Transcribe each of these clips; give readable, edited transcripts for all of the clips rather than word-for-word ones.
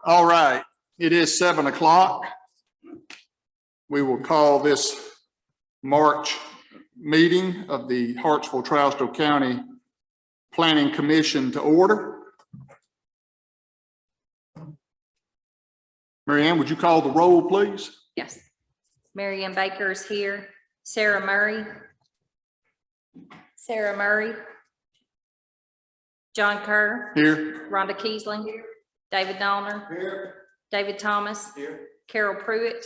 All right, it is 7 o'clock. We will call this March meeting of the Hartsville-Trousdale County Planning Commission to order. Mary Ann, would you call the roll, please? Yes. Mary Ann Baker is here. Sarah Murray. Sarah Murray. John Kerr. Here. Rhonda Kiesling. Here. David Donner. Here. David Thomas. Here. Carol Pruitt.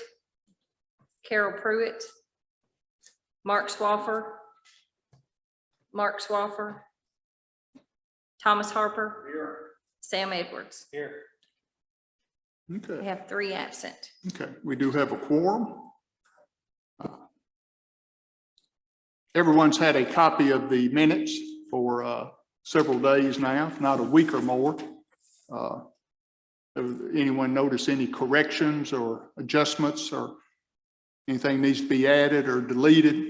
Carol Pruitt. Mark Swaffer. Mark Swaffer. Thomas Harper. Here. Sam Edwards. Here. Okay. We have 3 absent. Okay, we do have a quorum. Everyone's had a copy of the minutes for several days now, if not a week or more. Anyone notice any corrections or adjustments or anything needs to be added or deleted?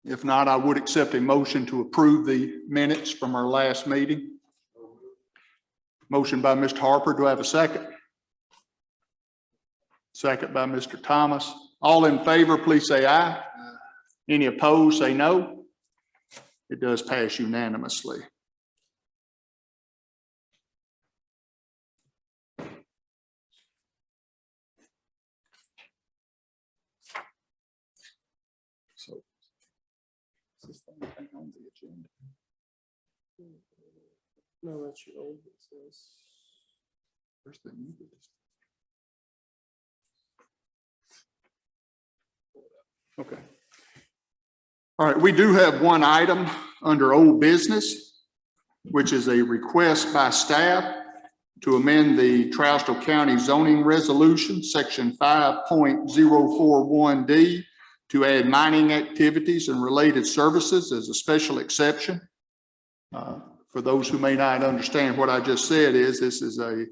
If not, I would accept a motion to approve the minutes from our last meeting. Motion by Mr. Harper. Do I have a second? Second by Mr. Thomas. All in favor, please say aye. Any opposed, say no. It does pass unanimously. So, is this thing on the agenda? No, that's your old business. First thing you did. Okay. All right, we do have one item under old business, which is a request by staff to amend the Trousdale County zoning resolution, section 5.041D, to add mining activities and related services as a special exception. For those who may not understand what I just said is this is a,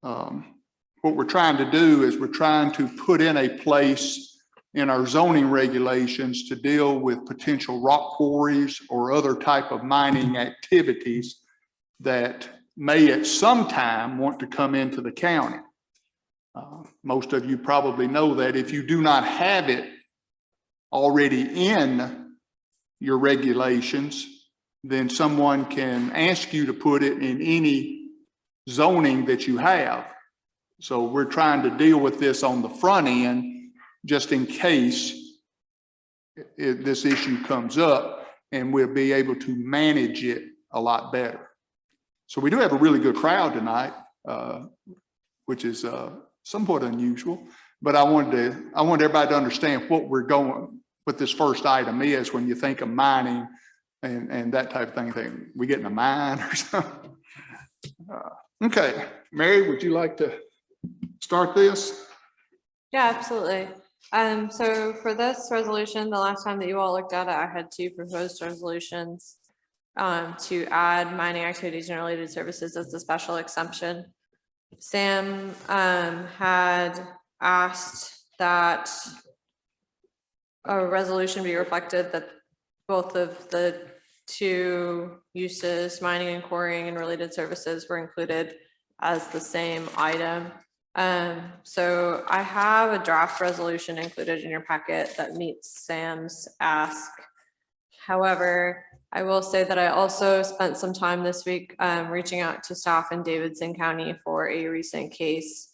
what we're trying to do is we're trying to put in a place in our zoning regulations to deal with potential rock quarries or other type of mining activities that may at some time want to come into the county. Most of you probably know that if you do not have it already in your regulations, then someone can ask you to put it in any zoning that you have. So we're trying to deal with this on the front end, just in case this issue comes up, and we'll be able to manage it a lot better. So we do have a really good crowd tonight, which is somewhat unusual, but I wanted everybody to understand what this first item is when you think of mining and that type of thing. We getting a mine or something? Okay, Mary, would you like to start this? Yeah, absolutely. So for this resolution, the last time that you all looked at it, I had 2 proposed resolutions to add mining activities and related services as a special exemption. Sam had asked that a resolution be reflected that both of the 2 uses, mining and quarrying and related services, were included as the same item. So I have a draft resolution included in your packet that meets Sam's ask. However, I will say that I also spent some time this week reaching out to staff in Davidson County for a recent case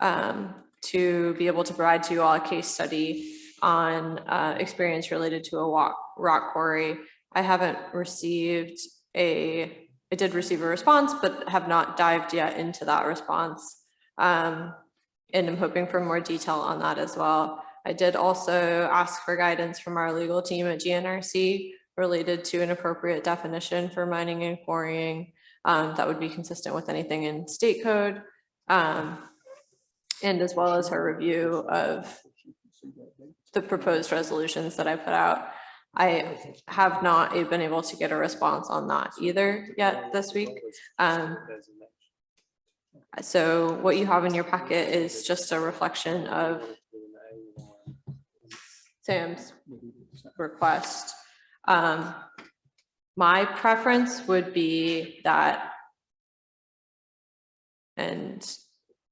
to be able to provide to you all a case study on experience related to a rock quarry. I haven't received I did receive a response, but have not dived yet into that response. And I'm hoping for more detail on that as well. I did also ask for guidance from our legal team at GNRC related to an appropriate definition for mining and quarrying that would be consistent with anything in state code, and as well as her review of the proposed resolutions that I put out. I have not been able to get a response on that either yet this week. So what you have in your packet is just a reflection of Sam's request. My preference would be that, and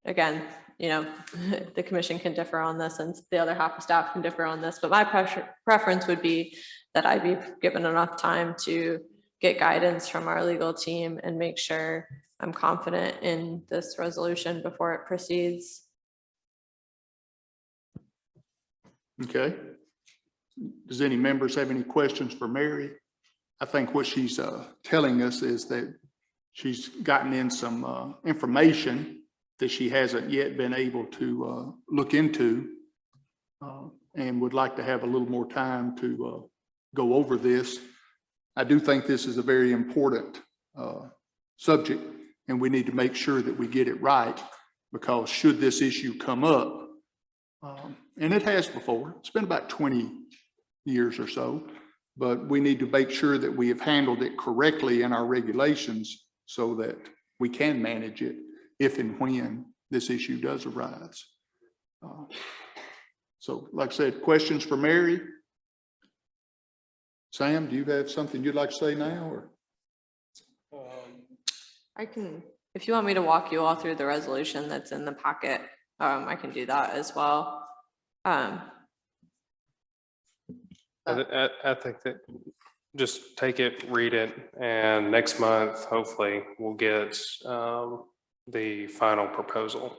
again, you know, the commission can differ on this and the other half of staff can differ on this, but my preference would be that I be given enough time to get guidance from our legal team and make sure I'm confident in this resolution before it proceeds. Okay. Does any members have any questions for Mary? I think what she's telling us is that she's gotten in some information that she hasn't yet been able to look into and would like to have a little more time to go over this. I do think this is a very important subject, and we need to make sure that we get it right, because should this issue come up, and it has before, it's been about 20 years or so, but we need to make sure that we have handled it correctly in our regulations so that we can manage it if and when this issue does arise. So like I said, questions for Mary? Sam, do you have something you'd like to say now, or? I can, if you want me to walk you all through the resolution that's in the packet, I can do that as well. I think that just take it, read it, and next month, hopefully, we'll get the final proposal.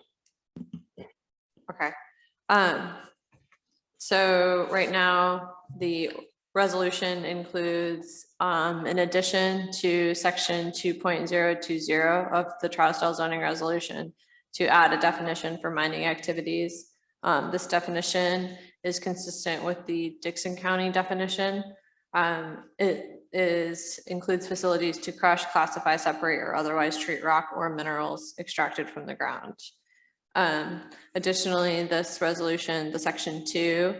Okay. So right now, the resolution includes in addition to section 2.020 of the Trousdale zoning resolution to add a definition for mining activities. This definition is consistent with the Dixon County definition. It includes facilities to crush, classify, separate, or otherwise treat rock or minerals extracted from the ground. Additionally, this resolution, the section 2,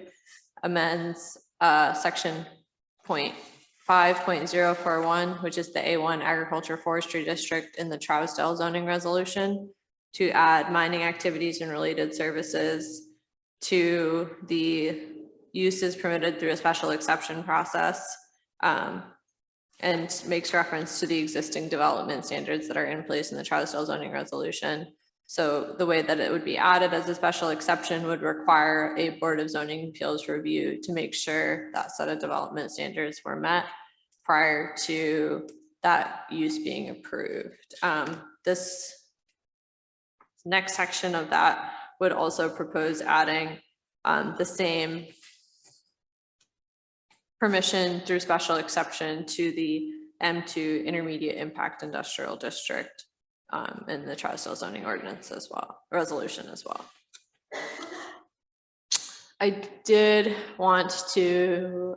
amends section 5.041, which is the A1 Agriculture Forestry District in the Trousdale zoning resolution, to add mining activities and related services to the uses permitted through a special exception process, and makes reference to the existing development standards that are in place in the Trousdale zoning resolution. So the way that it would be added as a special exception would require a Board of Zoning Appeals review to make sure that set of development standards were met prior to that use being approved. This next section of that would also propose adding the same permission through special exception to the M2 Intermediate Impact Industrial District in the Trousdale zoning ordinance as well, resolution as well. I did want to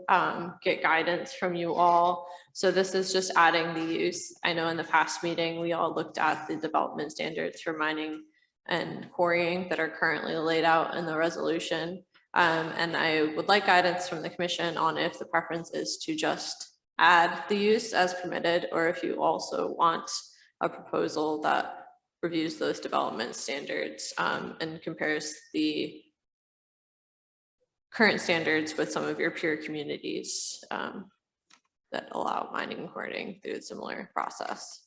get guidance from you all. So this is just adding the use. I know in the past meeting, we all looked at the development standards for mining and quarrying that are currently laid out in the resolution. And I would like guidance from the commission on if the preference is to just add the use as permitted, or if you also want a proposal that reviews those development standards and compares the current standards with some of your peer communities that allow mining and quarrying through a similar process.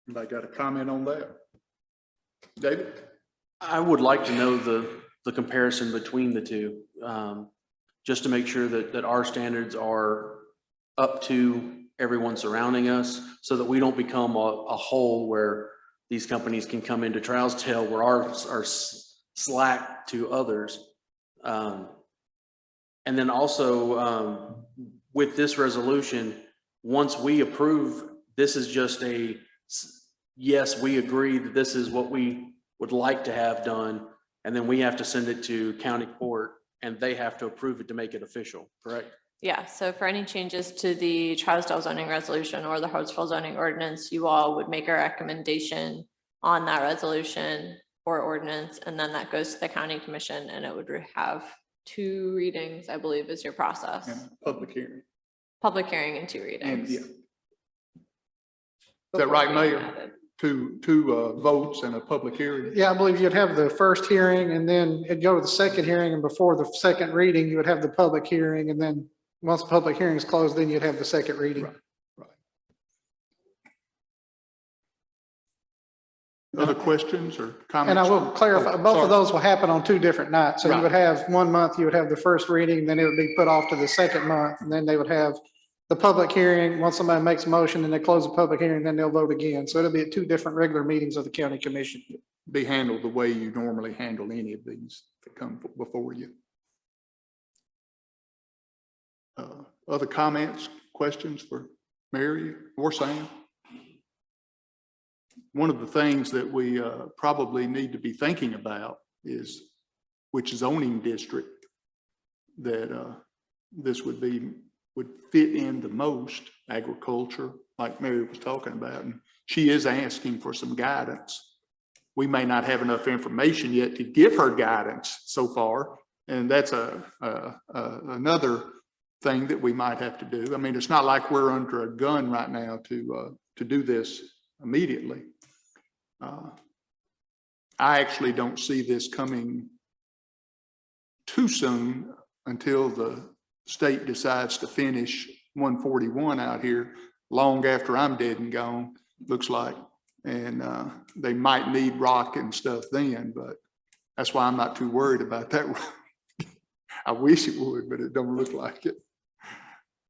Anybody got a comment on that? David? I would like to know the comparison between the two, just to make sure that our standards are up to everyone surrounding us, so that we don't become a hole where these companies can come into Trousdale where ours are slack to others. And then also with this resolution, once we approve, this is just a yes, we agree that this is what we would like to have done, and then we have to send it to county court and they have to approve it to make it official, correct? Yeah, so for any changes to the Trousdale zoning resolution or the Hartsville zoning ordinance, you all would make a recommendation on that resolution or ordinance, and then that goes to the county commission, and it would have 2 readings, I believe, is your process. And public hearing. Public hearing and 2 And readings. yeah. Is that right, Mayor? Two votes and a public hearing? Yeah, I believe you'd have the first hearing and then it'd go to the second hearing, and before the second reading, you would have the public hearing, and then once the public hearing is closed, then you'd have the second reading. Right. Other questions or comments? And I will clarify, Oh, both sorry. of those will happen on 2 different nights. So you Right. would have 1 month, you would have the first reading, then it would be put off to the second month, and then they would have the public hearing. Once somebody makes a motion and they close the public hearing, then they'll vote again. So it'll be at 2 different regular meetings of the county commission. Be handled the way you normally handle any of these that come before you. Other comments, questions for Mary or Sam? One of the things that we probably need to be thinking about is which zoning district that this would fit in the most. Agriculture, like Mary was talking about, and she is asking for some guidance. We may not have enough information yet to give her guidance so far, and that's another thing that we might have to do. I mean, it's not like we're under a gun right now to do this immediately. I actually don't see this coming too soon until the state decides to finish 141 out here long after I'm dead and gone, looks like. And they might need rock and stuff then, but that's why I'm not too worried about that. I wish it would, but it don't look like it.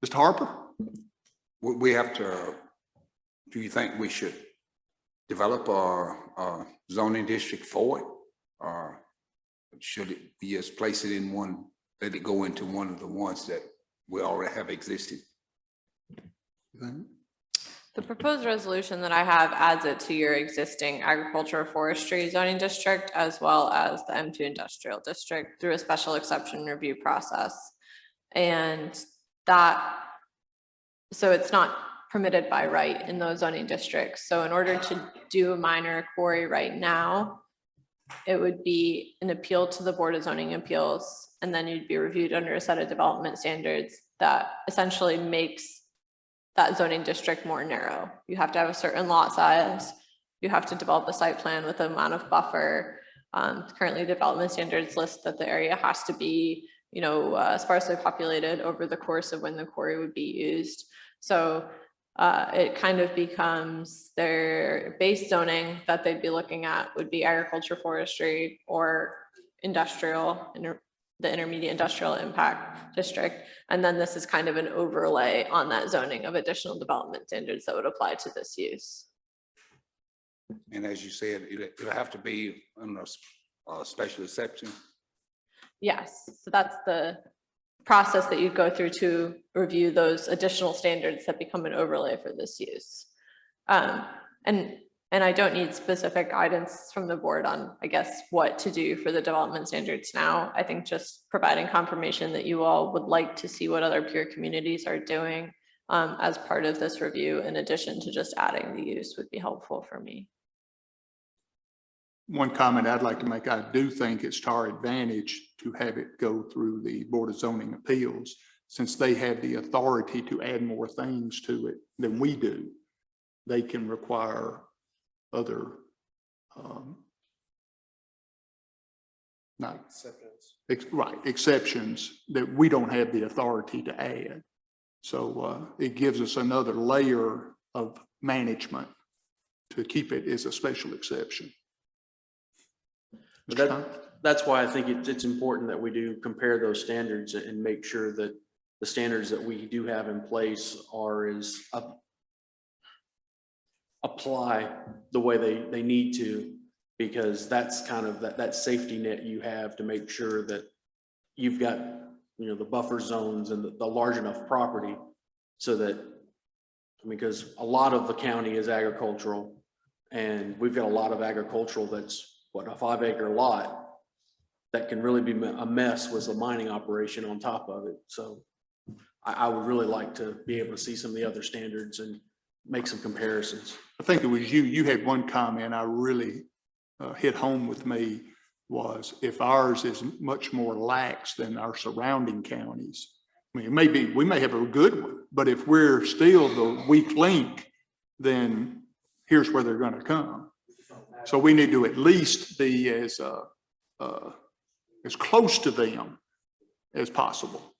Mr. Harper? We have to, do you think we should develop a zoning district for it? Or should it be just place it in one, let it go into one of the ones that we already have existing? The proposed resolution that I have adds it to your existing agricultural forestry zoning district, as well as the M2 industrial district through a special exception review process. And so it's not permitted by right in those zoning districts. So in order to do a minor quarry right now, it would be an appeal to the Board of Zoning Appeals, and then you'd be reviewed under a set of development standards that essentially makes that zoning district more narrow. You have to have a certain lot size. You have to develop a site plan with an amount of buffer. Currently, development standards list that the area has to be, sparsely populated over the course of when the quarry would be used. So it kind of becomes their base zoning that they'd be looking at would be agriculture, forestry, or industrial, the intermediate industrial impact district. And then this is kind of an overlay on that zoning of additional development standards that would apply to this use. And as you said, it'll have to be a special exception. Yes, so that's the process that you go through to review those additional standards that become an overlay for this use. And I don't need specific guidance from the board on, I guess, what to do for the development standards now. I think just providing confirmation that you all would like to see what other peer communities are doing as part of this review, in addition to just adding the use, would be helpful for me. One comment I'd like to make, I do think it's to our advantage to have it go through the Board of Zoning Appeals, since they have the authority to add more things to it than we do. They can require other exceptions that we don't have the authority to add. So it gives us another layer of management to keep it as a special exception. That's why I think it's important that we do compare those standards and make sure that the standards that we do have in place are apply the way they need to, because that's kind of that safety net you have to make sure that you've got, the buffer zones and the large enough property so that, because a lot of the county is agricultural, and we've got a lot of agricultural that's a 5-acre lot that can really be a mess with a mining operation on top of it. So I would really like to be able to see some of the other standards and make some comparisons. I think it was you had one comment I really hit home with me, was if ours is much more lax than our surrounding counties. I mean, we may have a good one, but if we're still the weak link, then here's where they're going to come. So we need to at least be as close to them as possible.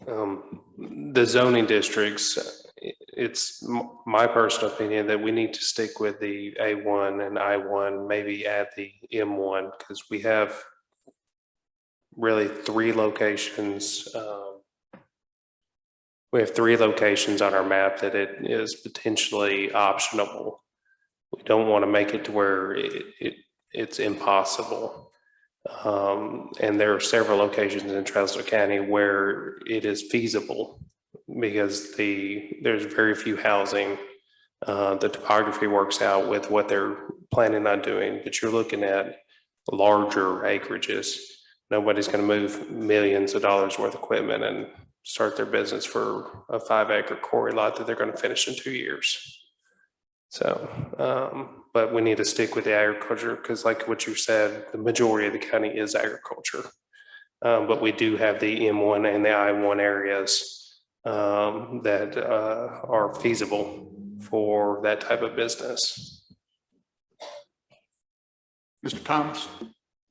The zoning districts, it's my personal opinion that we need to stick with the A1 and I1, maybe add the M1, because we have really three locations. We have three locations on our map that it is potentially optionable. We don't want to make it to where it's impossible. And there are several locations in Trouser County where it is feasible because there's very few housing. The topography works out with what they're planning on doing, but you're looking at larger acreages. Nobody's going to move millions of dollars worth of equipment and start their business for a 5-acre quarry lot that they're going to finish in 2 years. So, but we need to stick with the agriculture because like what you said, the majority of the county is agriculture. But we do have the M1 and the I1 areas that are feasible for that type of business. Mr. Thomas?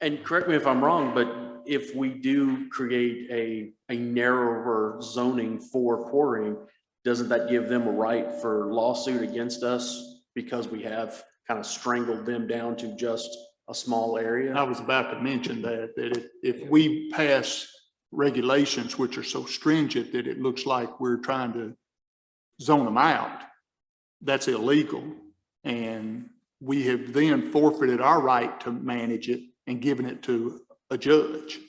And correct me if I'm wrong, but if we do create a narrower zoning for quarrying, doesn't that give them a right for lawsuit against us because we have kind of strangled them down to just a small area? I was about to mention that if we pass regulations which are so stringent that it looks like we're trying to zone them out, that's illegal. And we have then forfeited our right to manage it and given it to a judge.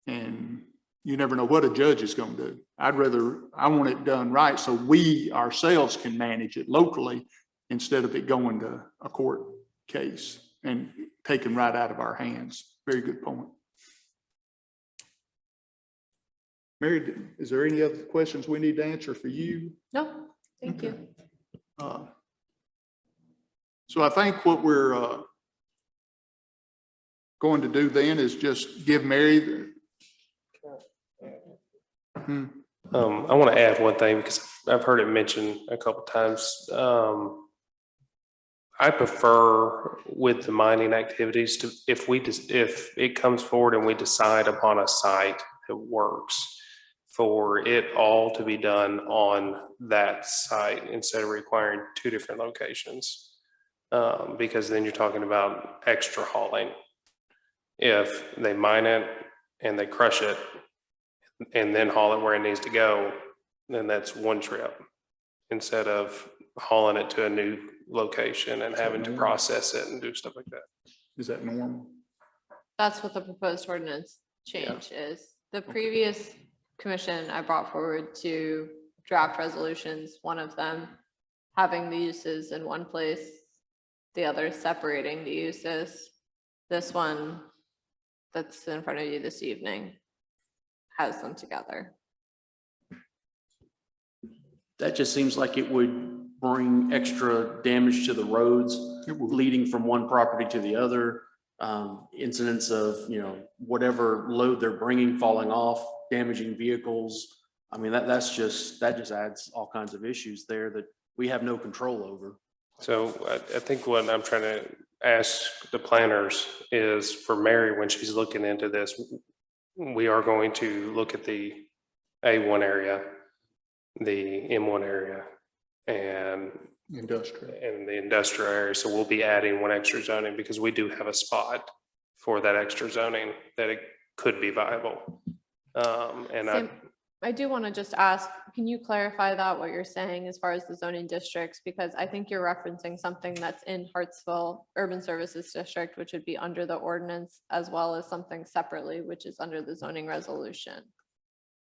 And you never know what a judge is going to do. I want it done right so we ourselves can manage it locally instead of it going to a court case and taken right out of our hands. Very good point. Mary, is there any other questions we need to answer for you? No, thank you. So I think what we're going to do then is just give Mary the. I want to add one thing because I've heard it mentioned a couple of times. I prefer with the mining activities to, if it comes forward and we decide upon a site that works, for it all to be done on that site instead of requiring 2 different locations. Because then you're talking about extra hauling. If they mine it and they crush it and then haul it where it needs to go, then that's one trip instead of hauling it to a new location and having to process it and do stuff like that. Is that normal? That's what the proposed ordinance change is. The previous commission I brought forward to draft resolutions, one of them having the uses in one place, the other separating the uses. This one that's in front of you this evening has them together. That just seems like it would bring extra damage to the roads leading from one property to the other. Incidents of, whatever load they're bringing falling off, damaging vehicles. I mean, that just adds all kinds of issues there that we have no control over. So I think what I'm trying to ask the planners is for Mary, when she's looking into this, we are going to look at the A1 area, the M1 area, and the industrial area. So we'll be adding one extra zoning because we do have a spot for that extra zoning that it could be viable. I do want to just ask, can you clarify that, what you're saying as far as the zoning districts? Because I think you're referencing something that's in Hartsville Urban Services District, which would be under the ordinance, as well as something separately, which is under the zoning resolution.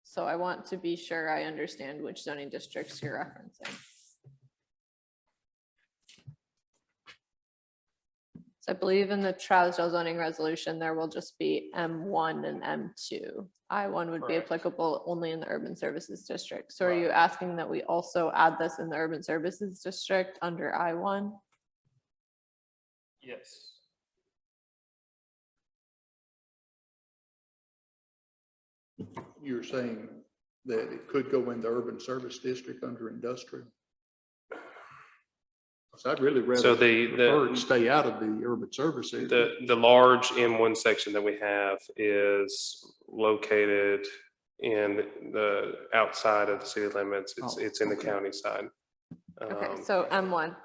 So I want to be sure I understand which zoning districts you're referencing. So I believe in the Trouser zoning resolution, there will just be M1 and M2. I1 would be applicable only in the urban services district. So are you asking that we also add this in the urban services district under I1? Yes. You're saying that it could go in the urban service district under industrial? So I'd really rather prefer it stay out of the urban service area. The large M1 section that we have is located in the outside of the city limits. Oh, It's in the okay. county side. Okay, so M1,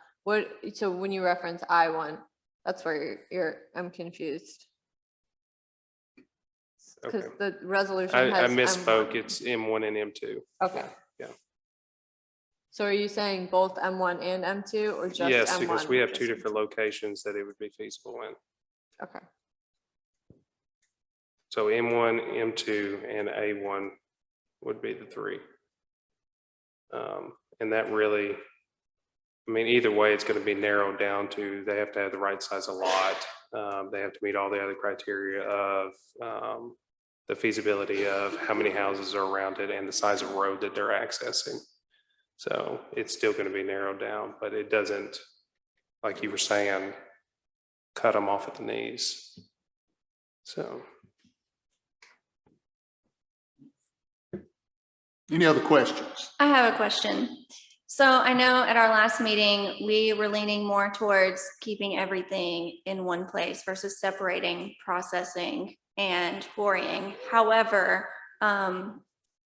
so when you reference I1, that's where I'm confused. Because Okay. the resolution I has misspoke. M1. It's M1 and M2. Okay. Yeah. So are you saying both M1 and M2 or just M1? Yes, because we have two Just different locations that it would be feasible in. Okay. So M1, M2, and A1 would be the three. And that really, I mean, either way, it's going to be narrowed down to, they have to have the right size of lot. They have to meet all the other criteria of the feasibility of how many houses are around it and the size of road that they're accessing. So it's still going to be narrowed down, but it doesn't, like you were saying, cut them off at the knees. So. Any other questions? I have a question. So I know at our last meeting, we were leaning more towards keeping everything in one place versus separating processing and quarrying. However,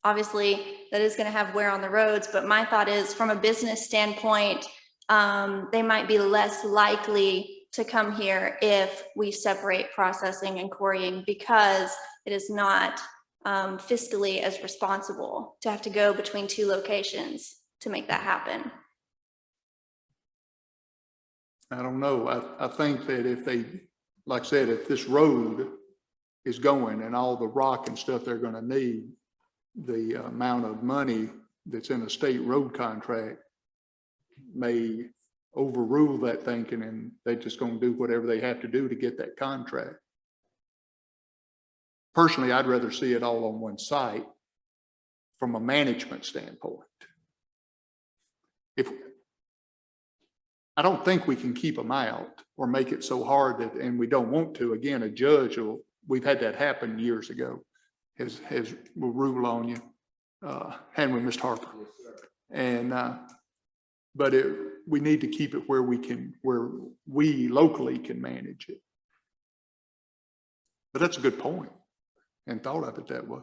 obviously that is going to have wear on the roads, but my thought is from a business standpoint, they might be less likely to come here if we separate processing and quarrying because it is not fiscally as responsible to have to go between two locations to make that happen. I don't know. I think that if they, like I said, if this road is going and all the rock and stuff they're going to need, the amount of money that's in a state road contract may overrule that thinking, and they're just going to do whatever they have to do to get that contract. Personally, I'd rather see it all on one site from a management standpoint. I don't think we can keep them out or make it so hard that, and we don't want to. Again, a judge we've had that happen years ago, will rule on you, and with Mr. Harper. And, but we need to keep it where we locally can manage it. But that's a good point, and thought of it that way.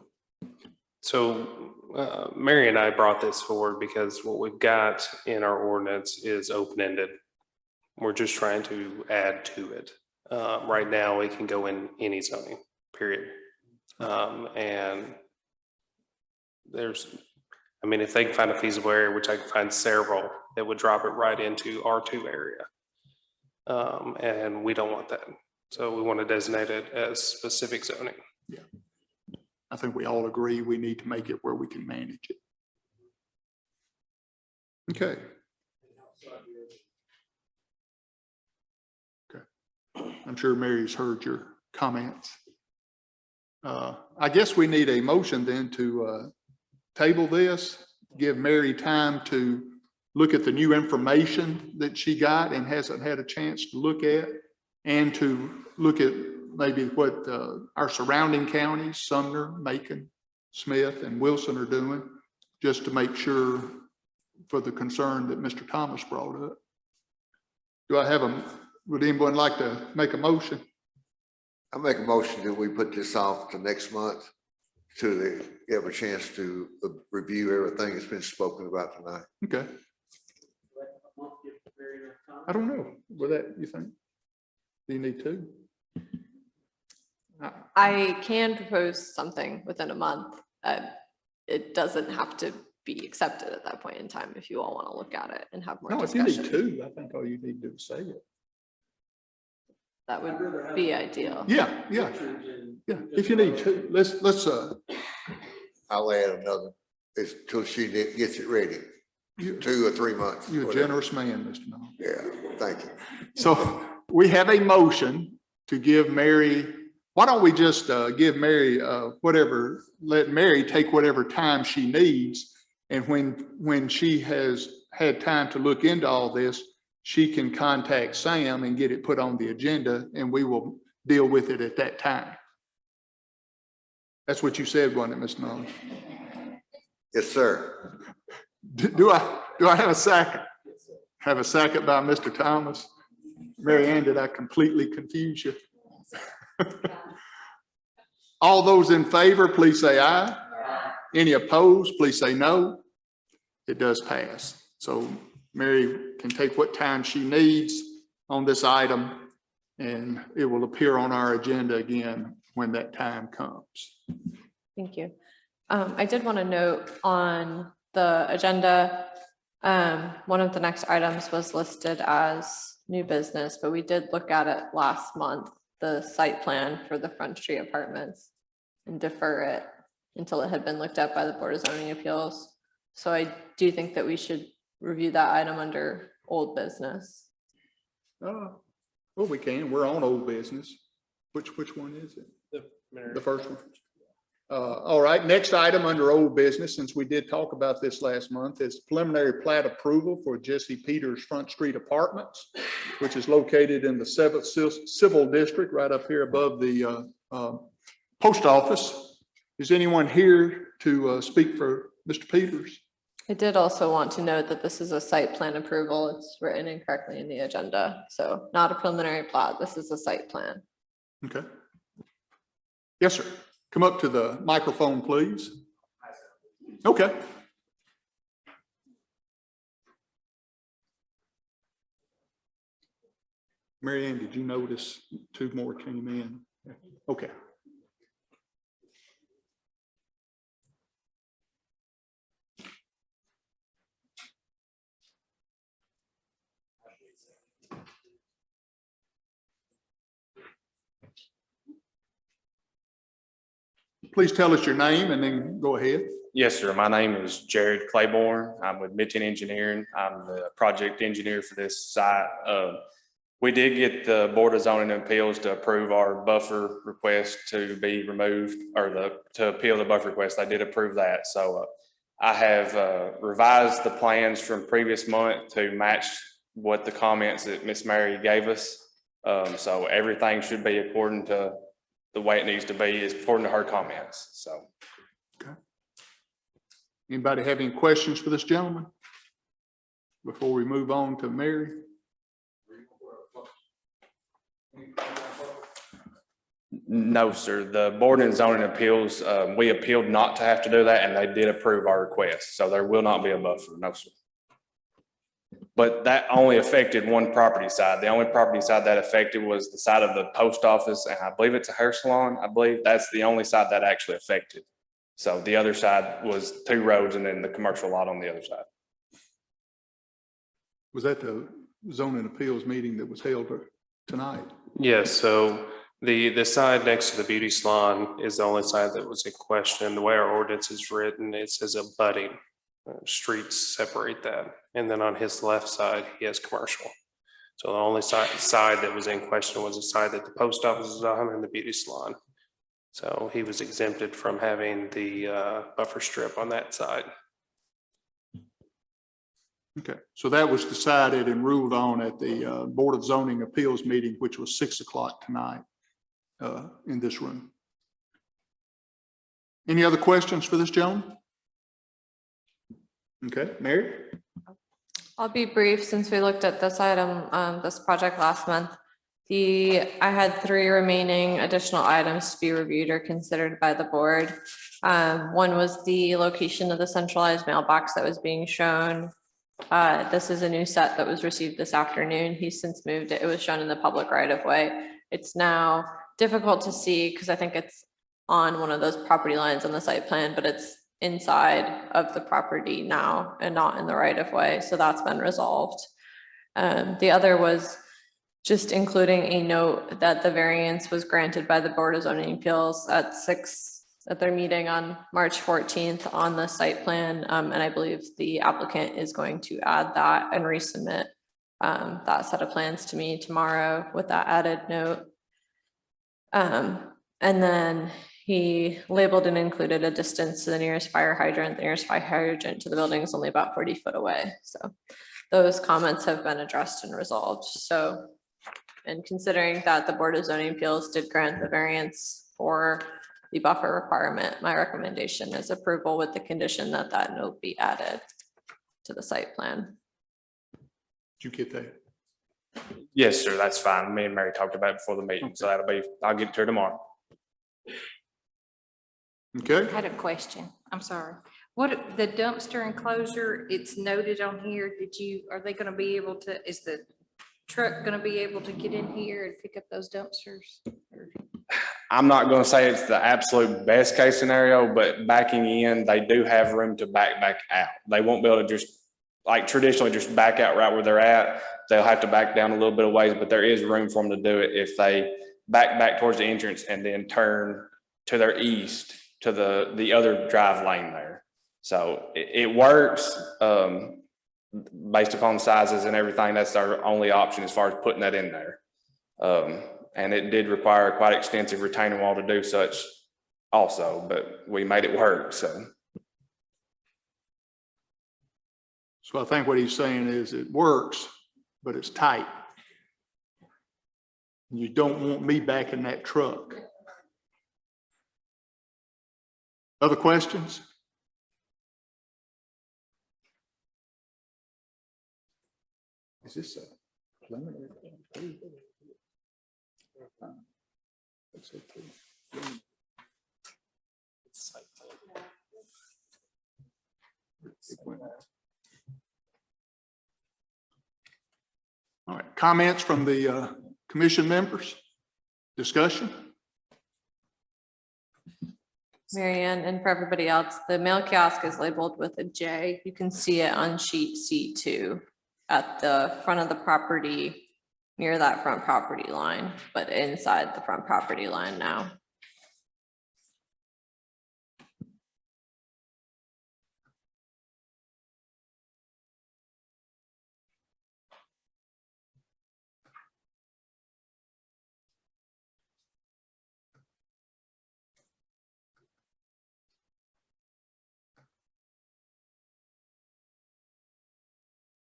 So Mary and I brought this forward because what we've got in our ordinance is open-ended. We're just trying to add to it. Right now, it can go in any zoning, period. And I mean, if they can find a feasible area, which I can find several, that would drop it right into R2 area. And we don't want that. So we want to designate it as specific zoning. Yeah. I think we all agree we need to make it where we can manage it. Okay. Okay. I'm sure Mary's heard your comments. I guess we need a motion then to table this, give Mary time to look at the new information that she got and hasn't had a chance to look at, and to look at maybe what our surrounding counties, Sumner, Macon, Smith, and Wilson are doing, just to make sure for the concern that Mr. Thomas brought up. Would anyone like to make a motion? I make a motion that we put this off to next month so they have a chance to review everything that's been spoken about tonight. Okay. I don't know. Will that, you think? Do you need to? I can propose something within a month. It doesn't have to be accepted at that point in time if you all want to look at it and have more No, if you discussion. need to, I think all you need to do is say it. That would be ideal. Yeah, yeah, yeah. If you need to, let's. I'll add another, it's till she gets it ready, 2 or 3 months. You're a whatever. generous man, Mr. Nolan. Yeah, thank you. So we have a motion to give Mary, why don't we just give Mary let Mary take whatever time she needs. And when she has had time to look into all this, she can contact Sam and get it put on the agenda, and we will deal with it at that time. That's what you said, wasn't it, Mr. Nolan? Yes, sir. Do I have a second? Have a second by Mr. Thomas. Mary Ann, did I completely confuse you? All those in favor, please say aye. Any opposed, please say no. It does pass. So Mary can take what time she needs on this item, and it will appear on our agenda again when that time comes. Thank you. I did want to note on the agenda, one of the next items was listed as new business, but we did look at it last month, the site plan for the Front Street Apartments, and defer it until it had been looked at by the Board of Zoning Appeals. So I do think that we should review that item under old business. Well, we can. We're on old business. Which one is it? The first one. All right, next item under old business, since we did talk about this last month, is preliminary plat approval for Jesse Peters Front Street Apartments, which is located in the 7th Civil District, right up here above the post office. Is anyone here to speak for Mr. Peters? I did also want to note that this is a site plan approval. It's written incorrectly in the agenda. So not a preliminary plat. This is a site plan. Okay. Yes, sir. Come up to the microphone, please. Okay. Mary Ann, did you notice 2 more came in? Okay. Please tell us your name and then go ahead. Yes, sir. My name is Jared Claiborne. I'm with Mitchell Engineering. I'm the project engineer for this site. We did get the Board of Zoning Appeals to approve our buffer request to be removed, or to appeal the buffer request. They did approve that. So I have revised the plans from previous month to match what the comments that Miss Mary gave us. So everything should be according to the way it needs to be, is according to her comments. So. Okay. Anybody have any questions for this gentleman before we move on to Mary? No, sir. The Board of Zoning Appeals, we appealed not to have to do that, and they did approve our request. So there will not be a buffer. No, sir. But that only affected one property side. The only property side that affected was the side of the post office, and I believe it's a hair salon. I believe that's the only side that actually affected. So the other side was 2 roads and then the commercial lot on the other side. Was that the zoning appeals meeting that was held tonight? Yes, so the side next to the beauty salon is the only side that was in question. The way our ordinance is written, it says abutting. Streets separate that. And then on his left side, he has commercial. So the only side that was in question was the side that the post office is on and the beauty salon. So he was exempted from having the buffer strip on that side. Okay, so that was decided and ruled on at the Board of Zoning Appeals meeting, which was 6 o'clock tonight in this room. Any other questions for this gentleman? Okay, Mary? I'll be brief since we looked at this item, this project last month. I had 3 remaining additional items to be reviewed or considered by the board. One was the location of the centralized mailbox that was being shown. This is a new set that was received this afternoon. He's since moved it. It was shown in the public right of way. It's now difficult to see because I think it's on one of those property lines on the site plan, but it's inside of the property now and not in the right of way. So that's been resolved. The other was just including a note that the variance was granted by the Board of Zoning Appeals at their meeting on March 14th on the site plan. And I believe the applicant is going to add that and resubmit that set of plans to me tomorrow with that added note. And then he labeled and included a distance to the nearest fire hydrant. The nearest fire hydrant to the building is only about 40 foot away. So those comments have been addressed and resolved. So, and considering that the Board of Zoning Appeals did grant the variance for the buffer requirement, my recommendation is approval with the condition that that note be added to the site plan. Did you get that? Yes, sir. That's fine. Me and Mary talked about it before the meeting. So I'll get to her tomorrow. Okay, I had a question. I'm sorry. What, the dumpster enclosure, it's noted on here. Are they gonna be able to, is the truck gonna be able to get in here and pick up those dumpsters? Or- I'm not gonna say it's the absolute best case scenario, but backing in, they do have room to back out. They won't be able to just, like traditionally, just back out right where they're at. They'll have to back down a little bit of ways, but there is room for them to do it if they back towards the entrance and then turn to their east to the other drive lane there. So it works, based upon the sizes and everything. That's our only option as far as putting that in there. And it did require a quite extensive retaining wall to do such also, but we made it work, so. so I think what he's saying is it works, but it's tight. You don't want me back in that truck. Other questions? Is this a preliminary? Let's see. All right, comments from the commission members? Discussion? Mary Ann, and for everybody else, the mail kiosk is labeled with a J. You can see it on sheet C2 at the front of the property, near that front property line, but inside the front property line now.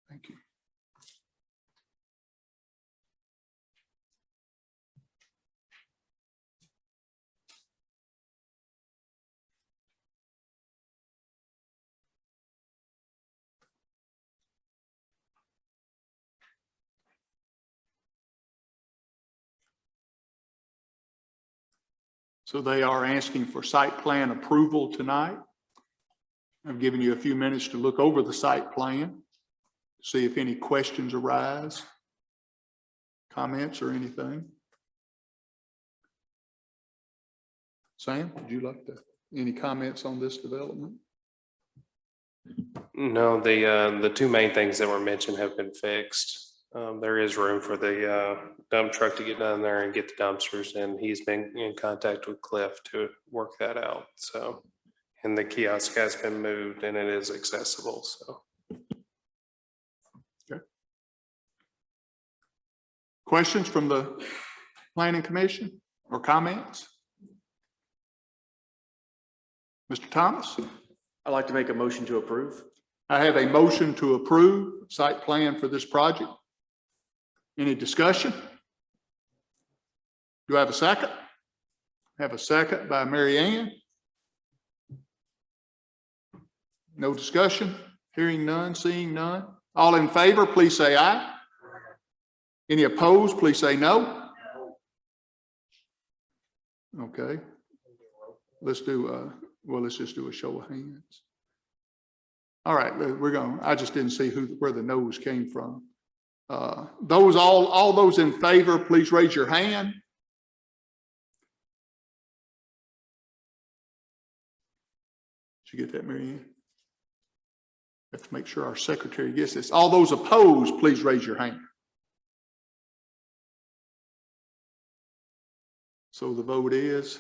Thank you. So they are asking for site plan approval tonight. I've given you a few minutes to look over the site plan, see if any questions arise, comments or anything. Sam, would you like to, any comments on this development? No, the two main things that were mentioned have been fixed. There is room for the dump truck to get down there and get the dumpsters, and he's been in contact with Cliff to work that out. So, and the kiosk has been moved and it is accessible. So, Okay. Questions from the planning commission or comments? Mr. Thomas? I'd like to make a motion to approve. I have a motion to approve site plan for this project. Any discussion? Do I have a second? I have a second by Mary Ann. No discussion? Hearing none, seeing none. All in favor, please say aye. Any opposed, please say no. Okay. Let's do, well, let's just do a show of hands. All right, we're going, I just didn't see where the no's came from. All those in favor, please raise your hand. Did you get that, Mary Ann? Have to make sure our secretary gets this. All those opposed, please raise your hand. So the vote is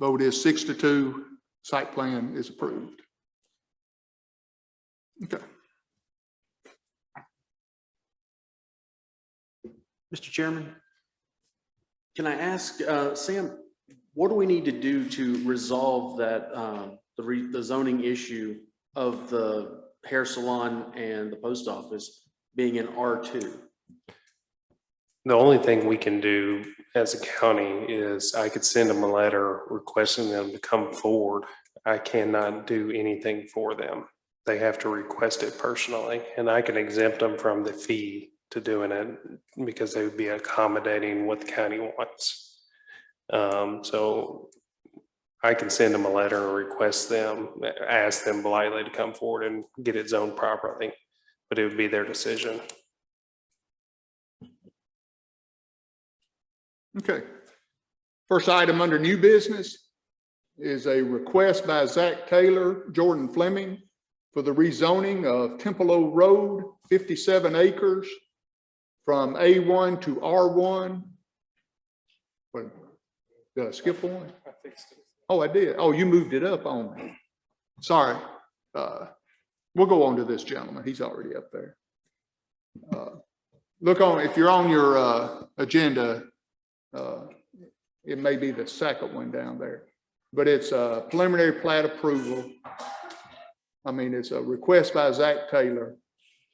6-2. Site plan is approved. Okay. Mr. Chairman, can I ask, Sam, what do we need to do to resolve that, the zoning issue of the hair salon and the post office being in R2? the only thing we can do as a county is I could send them a letter requesting them to come forward. I cannot do anything for them. They have to request it personally, and I can exempt them from the fee to doing it because they would be accommodating what the county wants. So I can send them a letter or request them, ask them politely to come forward and get it zoned properly, but it would be their decision. Okay. First item under new business is a request by Zach Taylor, Jordan Fleming for the rezoning of Templo Road, 57 acres from A1 to R1. What, did I skip one? I fixed it. Oh, I did. Oh, you moved it up on me. Sorry. We'll go on to this gentleman. He's already up there. Look on, if you're on your agenda, it may be the second one down there, but it's a preliminary plat approval. I mean, it's a request by Zach Taylor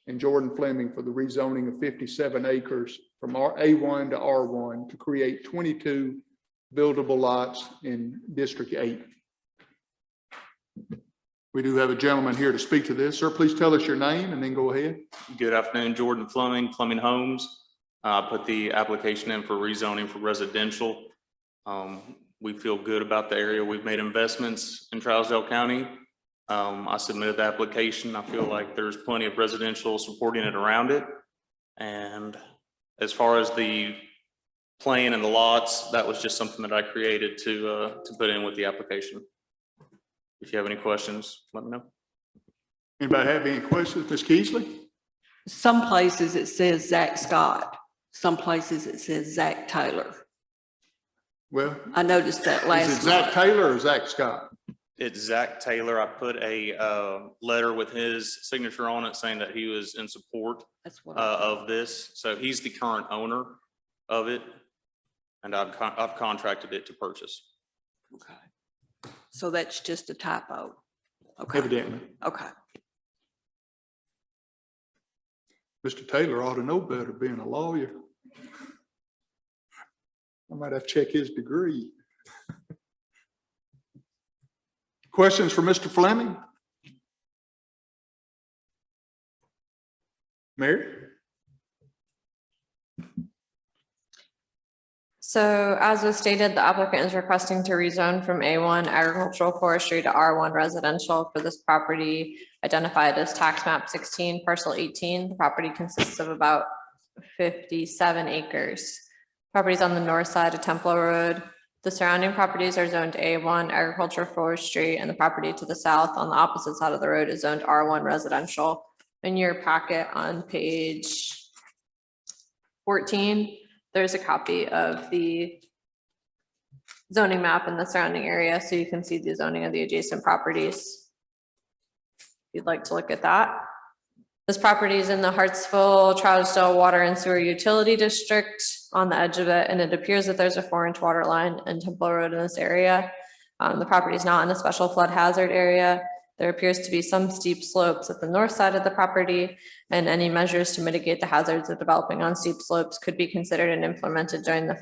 and Jordan Fleming for the rezoning of 57 acres from A1 to R1 to create 22 buildable lots in District 8. We do have a gentleman here to speak to this. Sir, please tell us your name and then go ahead. Good afternoon, Jordan Fleming, Fleming Homes. Put the application in for rezoning for residential. We feel good about the area. We've made investments in Trousdale County. I submitted the application. I feel like there's plenty of residential supporting it around it. And as far as the plan and the lots, that was just something that I created to put in with the application. If you have any questions, let me know. Anybody have any questions? Ms. Keesley? Some places it says Zach Scott. Some places it says Zach Taylor. Well, I noticed that last is it Zach night. Taylor or Zach Scott? It's Zach Taylor. I put a letter with his signature on it saying that he was in support That's what I thought. of this. So he's the current owner of it, and I've contracted it to purchase. Okay. So that's just a typo. Okay. Evidently. Okay. Mr. Taylor ought to know better being a lawyer. I might have to check his degree. Questions for Mr. Fleming? Mary? So as was stated, the applicant is requesting to rezone from A1 agricultural forestry to R1 residential for this property identified as tax map 16 parcel 18. The property consists of about 57 acres. Properties on the north side of Templo Road. The surrounding properties are zoned A1 agricultural forestry, and the property to the south on the opposite side of the road is zoned R1 residential. In your packet on page 14, there's a copy of the zoning map in the surrounding area, so you can see the zoning of the adjacent properties. If you'd like to look at that. This property is in the Hartsville Trousdale Water and Sewer Utility District on the edge of it, and it appears that there's a 4-inch water line in Templo Road in this area. The property is not in a special flood hazard area. There appears to be some steep slopes at the north side of the property, and any measures to mitigate the hazards of developing on steep slopes could be considered and implemented during the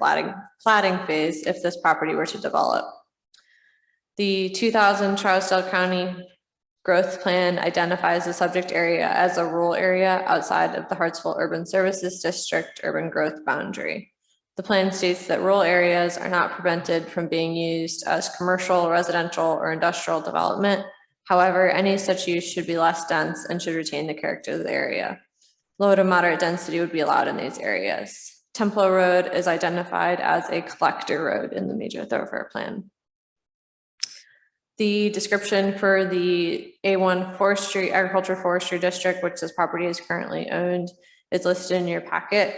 platting phase if this property were to develop. The 2000 Trousdale County Growth Plan identifies the subject area as a rural area outside of the Hartsville Urban Services District urban growth boundary. The plan states that rural areas are not prevented from being used as commercial, residential, or industrial development. However, any such use should be less dense and should retain the character of the area. Low to moderate density would be allowed in these areas. Templo Road is identified as a collector road in the major thoroughfare plan. The description for the A1 Forestry, Agriculture Forestry District, which this property is currently owned, is listed in your packet.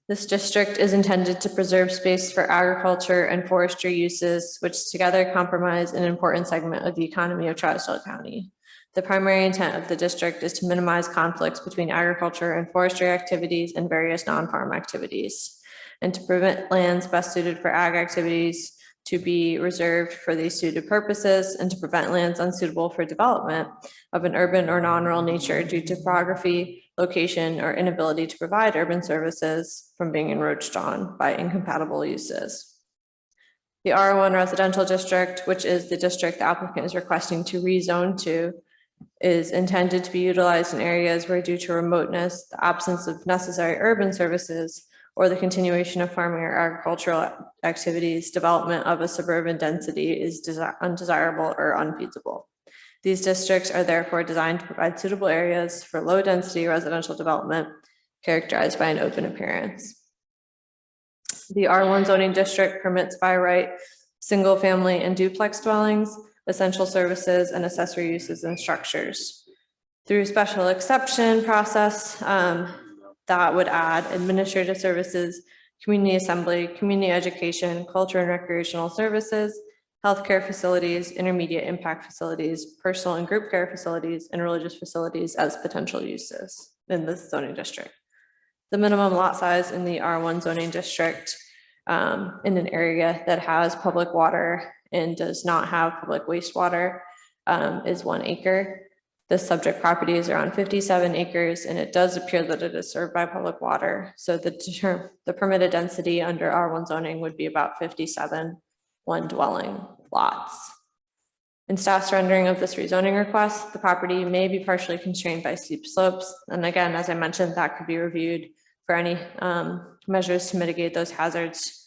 This district is intended to preserve space for agriculture and forestry uses, which together comprise an important segment of the economy of Trousdale County. The primary intent of the district is to minimize conflicts between agriculture and forestry activities and various non-farm activities, and to prevent lands best suited for ag activities to be reserved for these suited purposes, and to prevent lands unsuitable for development of an urban or non-rural nature due to topography, location, or inability to provide urban services from being encroached on by incompatible uses. The R1 residential district, which is the district the applicant is requesting to rezone to, is intended to be utilized in areas where, due to remoteness, the absence of necessary urban services, or the continuation of farming or agricultural activities, development of a suburban density is undesirable or unfeasible. These districts are therefore designed to provide suitable areas for low-density residential development characterized by an open appearance. The R1 zoning district permits by right single-family and duplex dwellings, essential services, and accessory uses and structures. Through special exception process, that would add administrative services, community assembly, community education, culture and recreational services, healthcare facilities, intermediate impact facilities, personal and group care facilities, and religious facilities as potential uses in this zoning district. The minimum lot size in the R1 zoning district in an area that has public water and does not have public wastewater is 1 acre. The subject property is around 57 acres, and it does appear that it is served by public water. So the permitted density under R1 zoning would be about 57 one-dwelling lots. In staff's rendering of this rezoning request, the property may be partially constrained by steep slopes. And again, as I mentioned, that could be reviewed for any measures to mitigate those hazards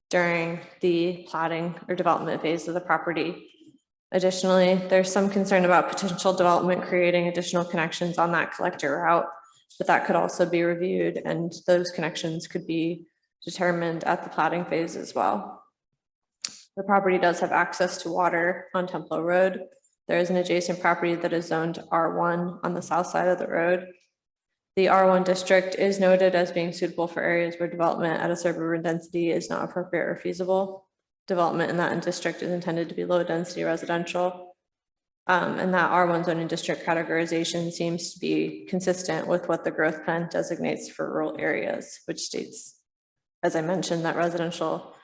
during the platting or development phase of the property. Additionally, there's some concern about potential development creating additional connections on that collector route, but that could also be reviewed, and those connections could be determined at the platting phase as well. The property does have access to water on Templo Road. There is an adjacent property that is zoned R1 on the south side of the road. The R1 district is noted as being suitable for areas where development at a suburban density is not appropriate or feasible. Development in that district is intended to be low density residential. And that R1 zoning district categorization seems to be consistent with what the growth plan designates for rural areas, which states, as I mentioned, that residential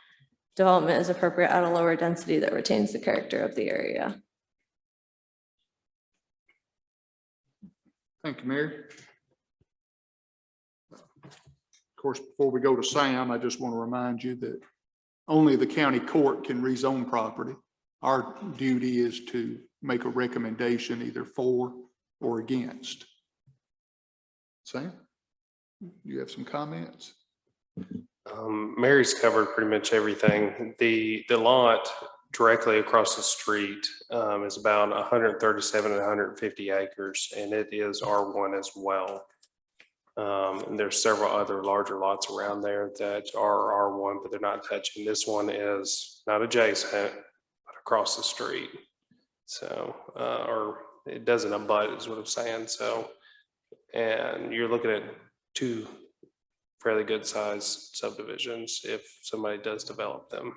development is appropriate at a lower density that retains the character of the area. Thank you, Mary. Of course, before we go to Sam, I just want to remind you that only the county court can rezone property. Our duty is to make a recommendation either for or against. Sam, you have some comments? Mary's covered pretty much everything. The lot directly across the street is about 137 and 150 acres, and it is R1 as well. And there's several other larger lots around there that are R1, but they're not touching. This one is not adjacent, but across the street. So, or it doesn't abut is what I'm saying. So, and you're looking at 2 fairly good sized subdivisions if somebody does develop them.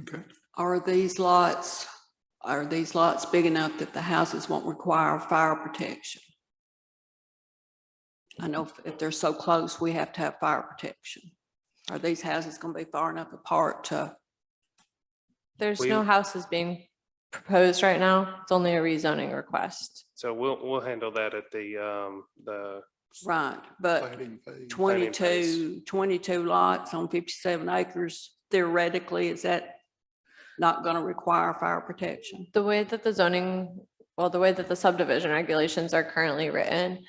Okay. Are these lots big enough that the houses won't require fire protection? I know if they're so close, we have to have fire protection. Are these houses going to be far enough apart to? There's no houses being proposed right now. It's only a rezoning request. So we'll handle that at the Right, but Planting phase. 22 lots on 57 acres, theoretically, is that not going to require fire protection? The way that the zoning, well, the way that the subdivision regulations are currently written,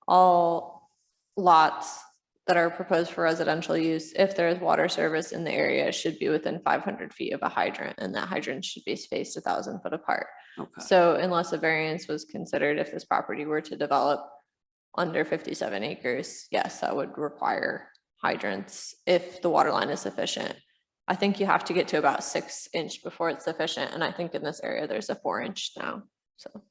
all lots that are proposed for residential use, if there is water service in the area, should be within 500 feet of a hydrant, and that hydrant should be spaced 1,000 foot apart. Okay. So unless a variance was considered, if this property were to develop under 57 acres, yes, that would require hydrants if the water line is sufficient. I think you have to get to about 6 inch before it's sufficient. And I think in this area, there's a 4 inch now, so.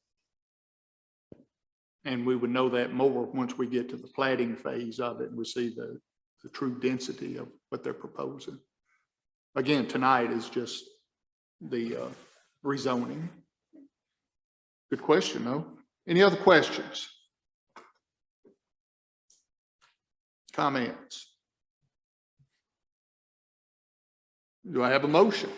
And we would know that more once we get to the platting phase of it and we see the true density of what they're proposing. Again, tonight is just the rezoning. Good question, though. Any other questions? Comments? Do I have a motion?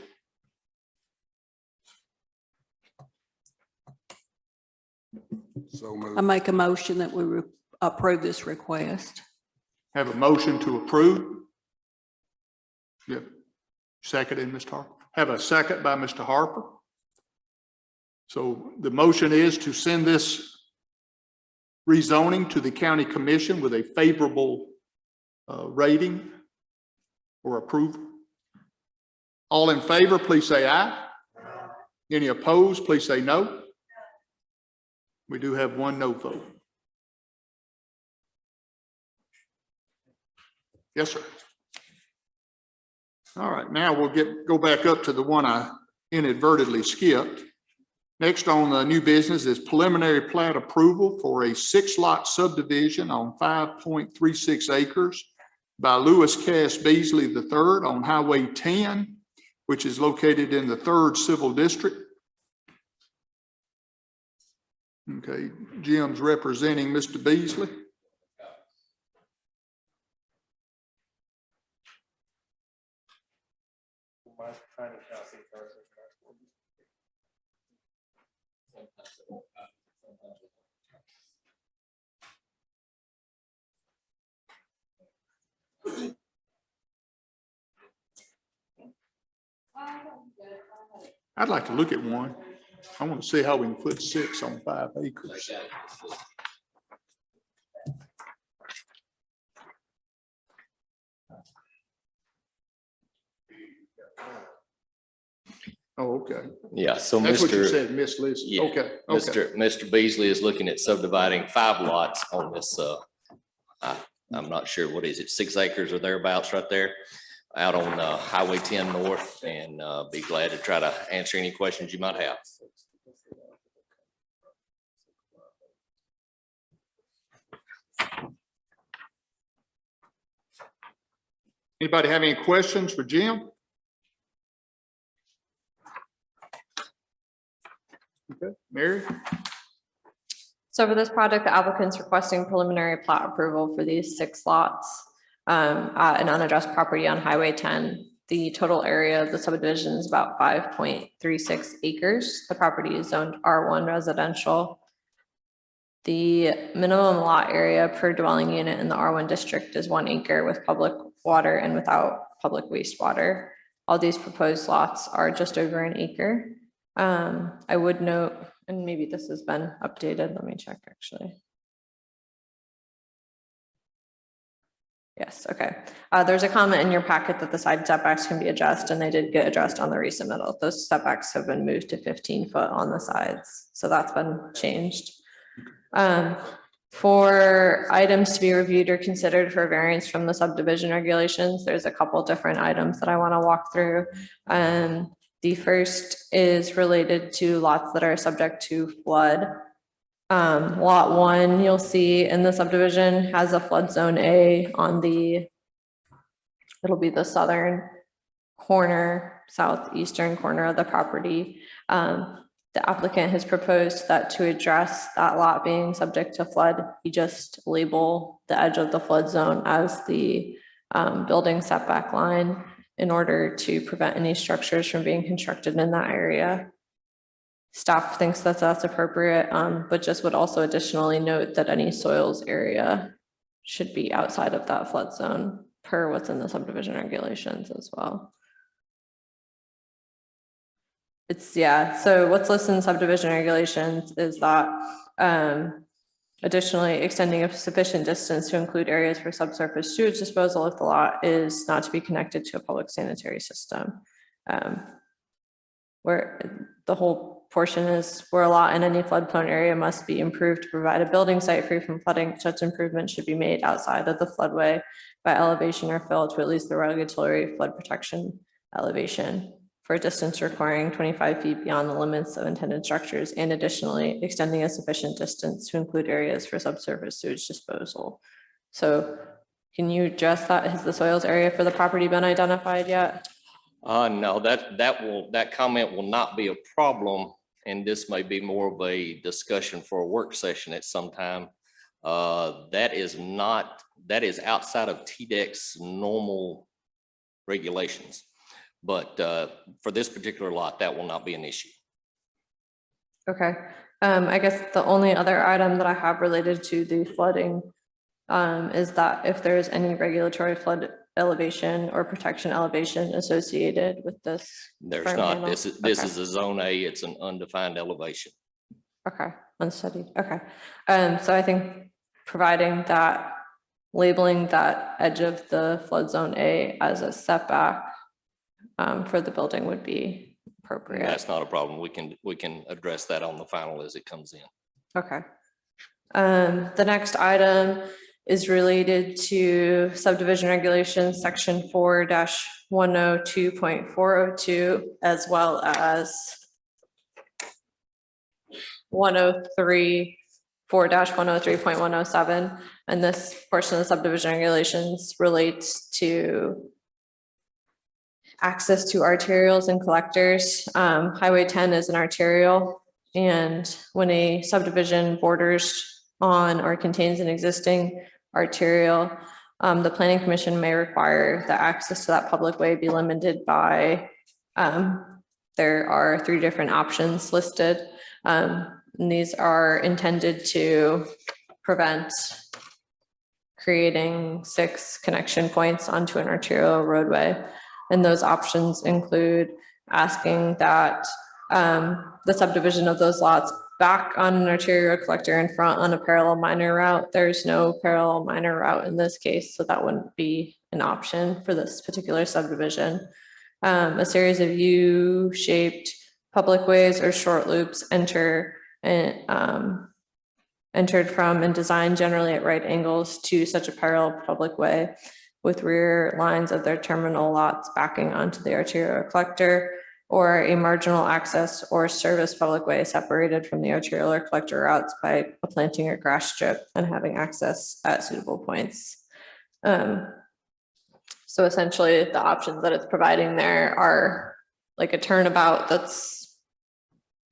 So moved. I make a motion that we approve this request. Have a motion to approve. Yep. Second, Mr. Harper. Have a second by Mr. Harper. So the motion is to send this rezoning to the county commission with a favorable rating or approval. All in favor, please say aye. Any opposed, please say no. We do have one no vote. Yes, sir. All right, now we'll go back up to the one I inadvertently skipped. Next on the new business is preliminary plat approval for a 6-lot subdivision on 5.36 acres by Lewis Cass Beasley III on Highway 10, which is located in the 3rd Civil District. Okay, Jim's representing Mr. Beasley. I'd like to look at one. I want to see how we can put 6 on 5 acres. Oh, okay. Yeah, so That's what you Mr. said, Miss Liz. Yeah, Okay, okay. Mr. Beasley is looking at subdividing 5 lots on this, I'm not sure, what is it, 6 acres or thereabouts right there, out on Highway 10 North, and be glad to try to answer any questions you might have. Anybody have any questions for Jim? Okay, Mary? So for this project, the applicant's requesting preliminary plat approval for these 6 lots at an unaddressed property on Highway 10. The total area of the subdivision is about 5.36 acres. The property is zoned R1 residential. The minimum lot area per dwelling unit in the R1 district is 1 acre with public water and without public wastewater. All these proposed lots are just over 1 acre. I would note, and maybe this has been updated, let me check actually. Yes, okay. There's a comment in your packet that the side setbacks can be addressed, and they did get addressed on the resubmittal. Those setbacks have been moved to 15 foot on the sides, so that's been changed. For items to be reviewed or considered for variance from the subdivision regulations, there's a couple different items that I want to walk through. The first is related to lots that are subject to flood. Lot 1, you'll see in the subdivision has a flood zone A on it'll be the southern corner, southeastern corner of the property. The applicant has proposed that to address that lot being subject to flood, you just label the edge of the flood zone as the building setback line in order to prevent any structures from being constructed in that area. Staff thinks that that's appropriate, but just would also additionally note that any soils area should be outside of that flood zone per what's in the subdivision regulations as well. So what's listed in subdivision regulations is that additionally extending a sufficient distance to include areas for subsurface sewage disposal if the lot is not to be connected to a public sanitary system. Where the whole portion is where a lot in any flood-prone area must be improved to provide a building site free from flooding. Such improvements should be made outside of the floodway by elevation or fill to at least the regulatory flood protection elevation for a distance requiring 25 feet beyond the limits of intended structures, and additionally extending a sufficient distance to include areas for subsurface sewage disposal. So can you address that? Has the soils area for the property been identified yet? No, that comment will not be a problem, and this may be more of a discussion for a work session at some time. That is outside of TDEC's normal regulations, but for this particular lot, that will not be an issue. Okay, I guess the only other item that I have related to the flooding is that if there is any regulatory flood elevation or protection elevation associated with this. There's burn not, panel? this Okay. is a zone A, it's an undefined elevation. Okay, unstudied, okay. So I think providing that, labeling that edge of the flood zone A as a setback for the building would be appropriate. That's not a problem. We can address that on the final as it comes in. Okay. The next item is related to subdivision regulations, section 4-102.402, as well as 4-103.107. And this portion of the subdivision regulations relates to access to arterials and collectors. Highway 10 is an arterial, and when a subdivision borders on or contains an existing arterial, the planning commission may require that access to that public way be limited by, there are 3 different options listed. And these are intended to prevent creating 6 connection points onto an arterial roadway. And those options include asking that the subdivision of those lots back on an arterial collector in front on a parallel minor route. There's no parallel minor route in this case, so that wouldn't be an option for this particular subdivision. A series of U-shaped public ways or short loops entered from and designed generally at right angles to such a parallel public way, with rear lines of their terminal lots backing onto the arterial collector, or a marginal access or service public way separated from the arterial or collector routes by a planting or grass strip and having access at suitable points. So essentially the options that it's providing there are like a turnabout that's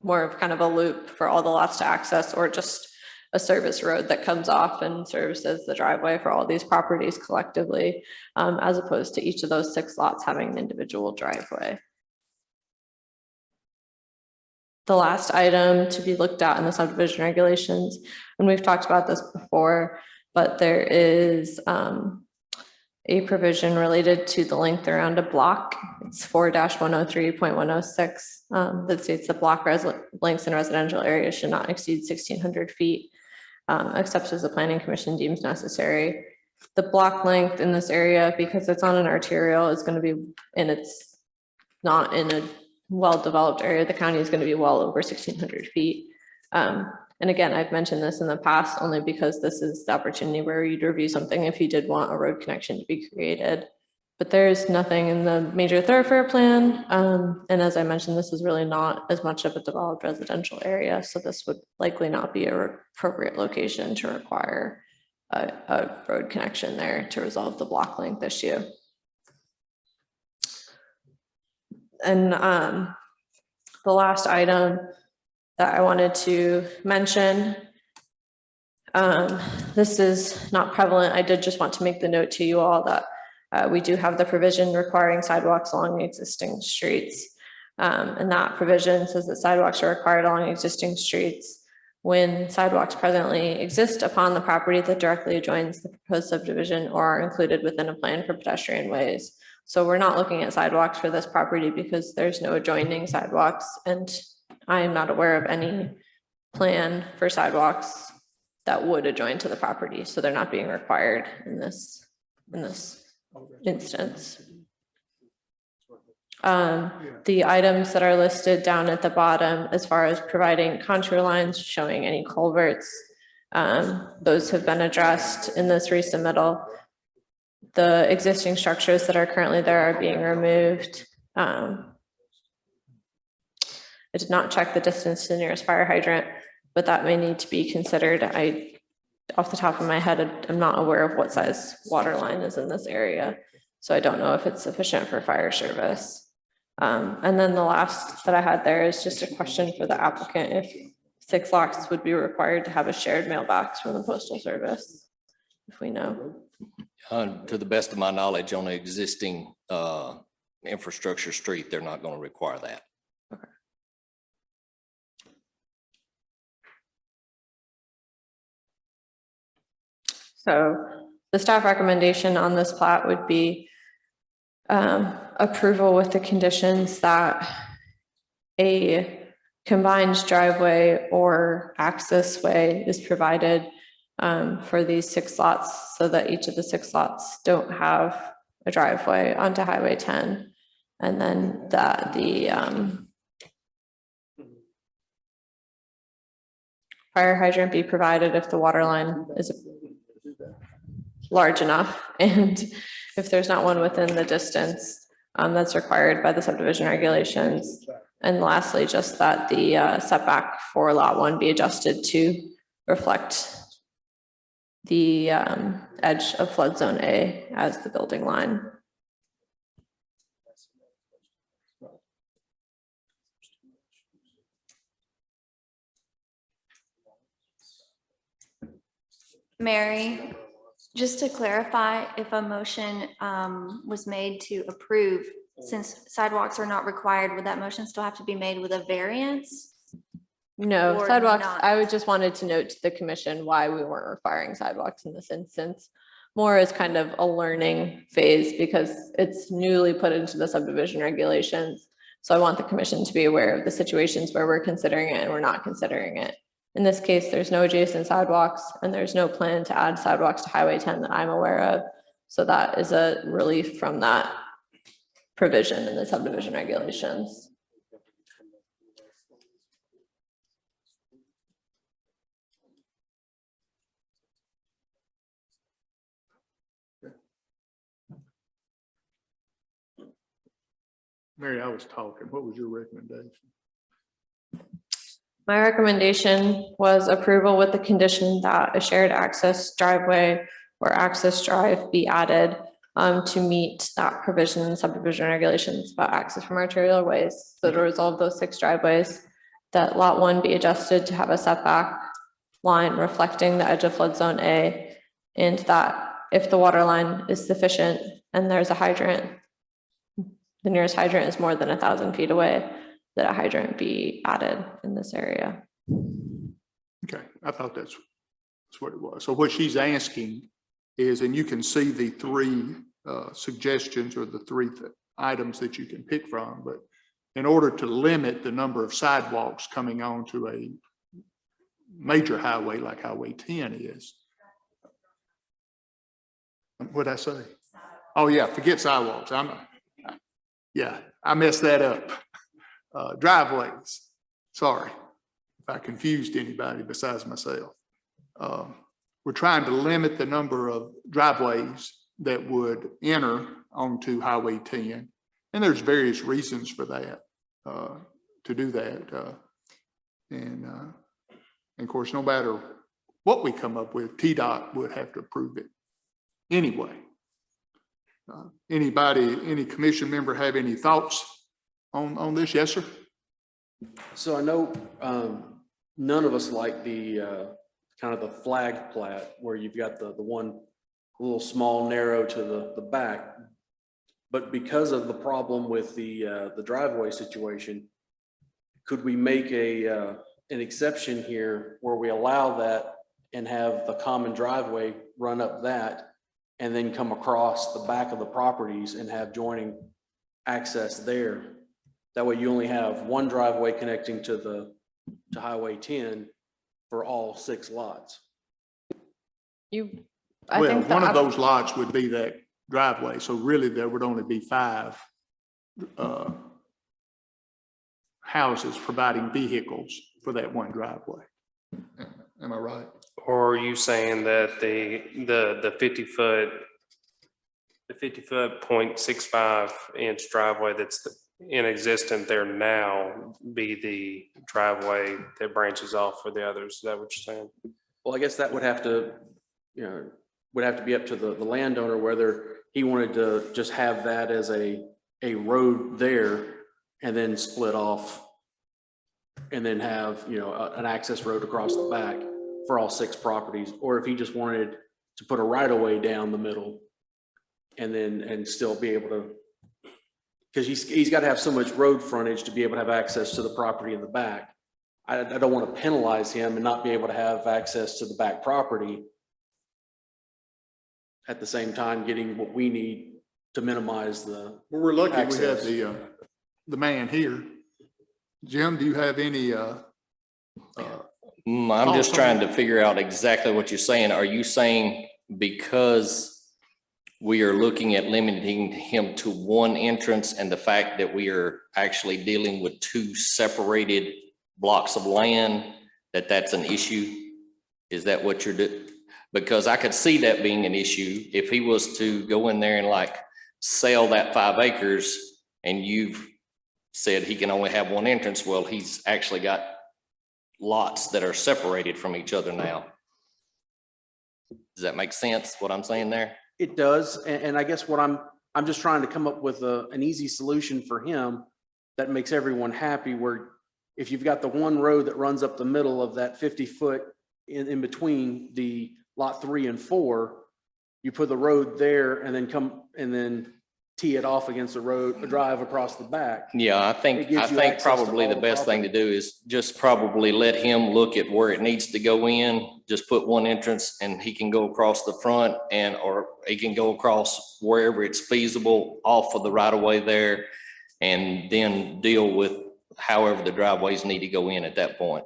more of kind of a loop for all the lots to access, or just a service road that comes off and serves as the driveway for all these properties collectively, as opposed to each of those 6 lots having an individual driveway. The last item to be looked at in the subdivision regulations, and we've talked about this before, but there is a provision related to the length around a block. It's 4-103.106 that states the block lengths in residential areas should not exceed 1,600 feet, except as the planning commission deems necessary. The block length in this area, because it's on an arterial, is going to be, and it's not in a well-developed area, the county is going to be well over 1,600 feet. And again, I've mentioned this in the past only because this is the opportunity where you'd review something if you did want a road connection to be created. But there's nothing in the major thoroughfare plan. And as I mentioned, this is really not as much of a developed residential area. So this would likely not be an appropriate location to require a road connection there to resolve the block length issue. And the last item that I wanted to mention, this is not prevalent. I did just want to make the note to you all that we do have the provision requiring sidewalks along existing streets. And that provision says that sidewalks are required along existing streets when sidewalks presently exist upon the property that directly adjoins the proposed subdivision or are included within a plan for pedestrian ways. So we're not looking at sidewalks for this property because there's no adjoining sidewalks, and I am not aware of any plan for sidewalks that would adjoin to the property. So they're not being required in this instance. The items that are listed down at the bottom, as far as providing contour lines showing any culverts, those have been addressed in this resubmittal. The existing structures that are currently there are being removed. I did not check the distance to the nearest fire hydrant, but that may need to be considered. Off the top of my head, I'm not aware of what size water line is in this area, so I don't know if it's sufficient for fire service. And then the last that I had there is just a question for the applicant, if 6 lots would be required to have a shared mailbox from the Postal Service, if we know. To the best of my knowledge, on the existing infrastructure street, they're not going to require that. Okay. So the staff recommendation on this plat would be approval with the conditions that a combined driveway or access way is provided for these 6 lots, so that each of the 6 lots don't have a driveway onto Highway 10. And then that the fire hydrant be provided if the water line is large enough, and if there's not one within the distance that's required by the subdivision regulations. And lastly, just that the setback for lot 1 be adjusted to reflect the edge of flood zone A as the building line. Mary, just to clarify, if a motion was made to approve, since sidewalks are not required, would that motion still have to be made with a variance? No, Or sidewalks, not? I would just wanted to note to the commission why we weren't requiring sidewalks in this instance. More as kind of a learning phase because it's newly put into the subdivision regulations. So I want the commission to be aware of the situations where we're considering it and we're not considering it. In this case, there's no adjacent sidewalks and there's no plan to add sidewalks to Highway 10 that I'm aware of. So that is a relief from that provision in the subdivision regulations. Mary, I was talking. What was your recommendation? My recommendation was approval with the condition that a shared access driveway or access drive be added to meet that provision in subdivision regulations about access from arterial ways. So to resolve those 6 driveways, that lot 1 be adjusted to have a setback line reflecting the edge of flood zone A, and that if the water line is sufficient and there's a hydrant, the nearest hydrant is more than 1,000 feet away, that a hydrant be added in this area. Okay, I thought that's what it was. So what she's asking is, and you can see the 3 suggestions or the 3 items that you can pick from, but in order to limit the number of sidewalks coming onto a major highway like Highway 10 is. What'd I say? Oh yeah, forget sidewalks. Yeah, I messed that up. Driveways, sorry if I confused anybody besides myself. We're trying to limit the number of driveways that would enter onto Highway 10. And there's various reasons for that, to do that. And of course, no matter what we come up with, TDOT would have to approve it anyway. Any commission member have any thoughts on this? Yes, sir. So I know none of us like the kind of the flag plat where you've got the one little small narrow to the back. But because of the problem with the driveway situation, could we make an exception here where we allow that and have the common driveway run up that and then come across the back of the properties and have joining access there? That way you only have one driveway connecting to Highway 10 for all 6 lots. I Well, think one of those lots would be that driveway. So really there would only be 5 houses providing vehicles for that one driveway. Am I right? Or are you saying that the 50-foot 0.65 inch driveway that's in existence there now be the driveway that branches off for the others? Is that what you're saying? Well, I guess that would have to, would have to be up to the landowner whether he wanted to just have that as a road there and then split off and then have, an access road across the back for all 6 properties, or if he just wanted to put a right of way down the middle and still be able to, because he's got to have so much road frontage to be able to have access to the property in the back. I don't want to penalize him and not be able to have access to the back property at the same time getting what we need to minimize the, Well, we're lucky we have Access. the man here. Jim, do you have any, I'm just trying to figure out exactly what you're saying. Are you saying because we are looking at limiting him to one entrance and the fact that we are actually dealing with two separated blocks of land, that's an issue? Is that what you're doing? Because I could see that being an issue if he was to go in there and like sell that 5 acres and you've said he can only have one entrance. Well, he's actually got lots that are separated from each other now. Does that make sense, what I'm saying there? it does. And I guess what I'm just trying to come up with an easy solution for him that makes everyone happy, where if you've got the one road that runs up the middle of that 50-foot in between the lot 3 and 4, you put the road there and then tee it off against the road, drive across the back. Yeah, I think access to probably all the the best thing to property. do is just probably let him look at where it needs to go in. Just put one entrance and he can go across the front or he can go across wherever it's feasible off of the right of way there. And then deal with however the driveways need to go in at that point.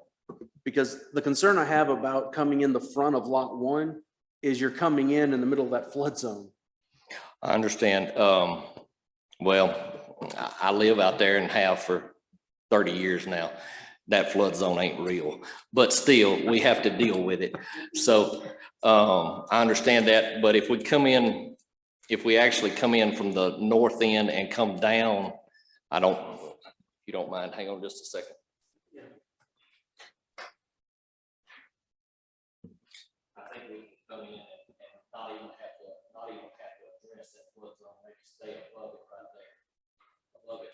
Because the concern I have about coming in the front of lot 1 is you're coming in the middle of that flood zone. I understand. Well, I live out there and have for 30 years now. That flood zone ain't real, but still we have to deal with it. So I understand that, but if we actually come in from the north end and come down, if you don't mind, hang on just a second. I think we can come in and not even have to address that flood zone, maybe stay above it right there. Above it.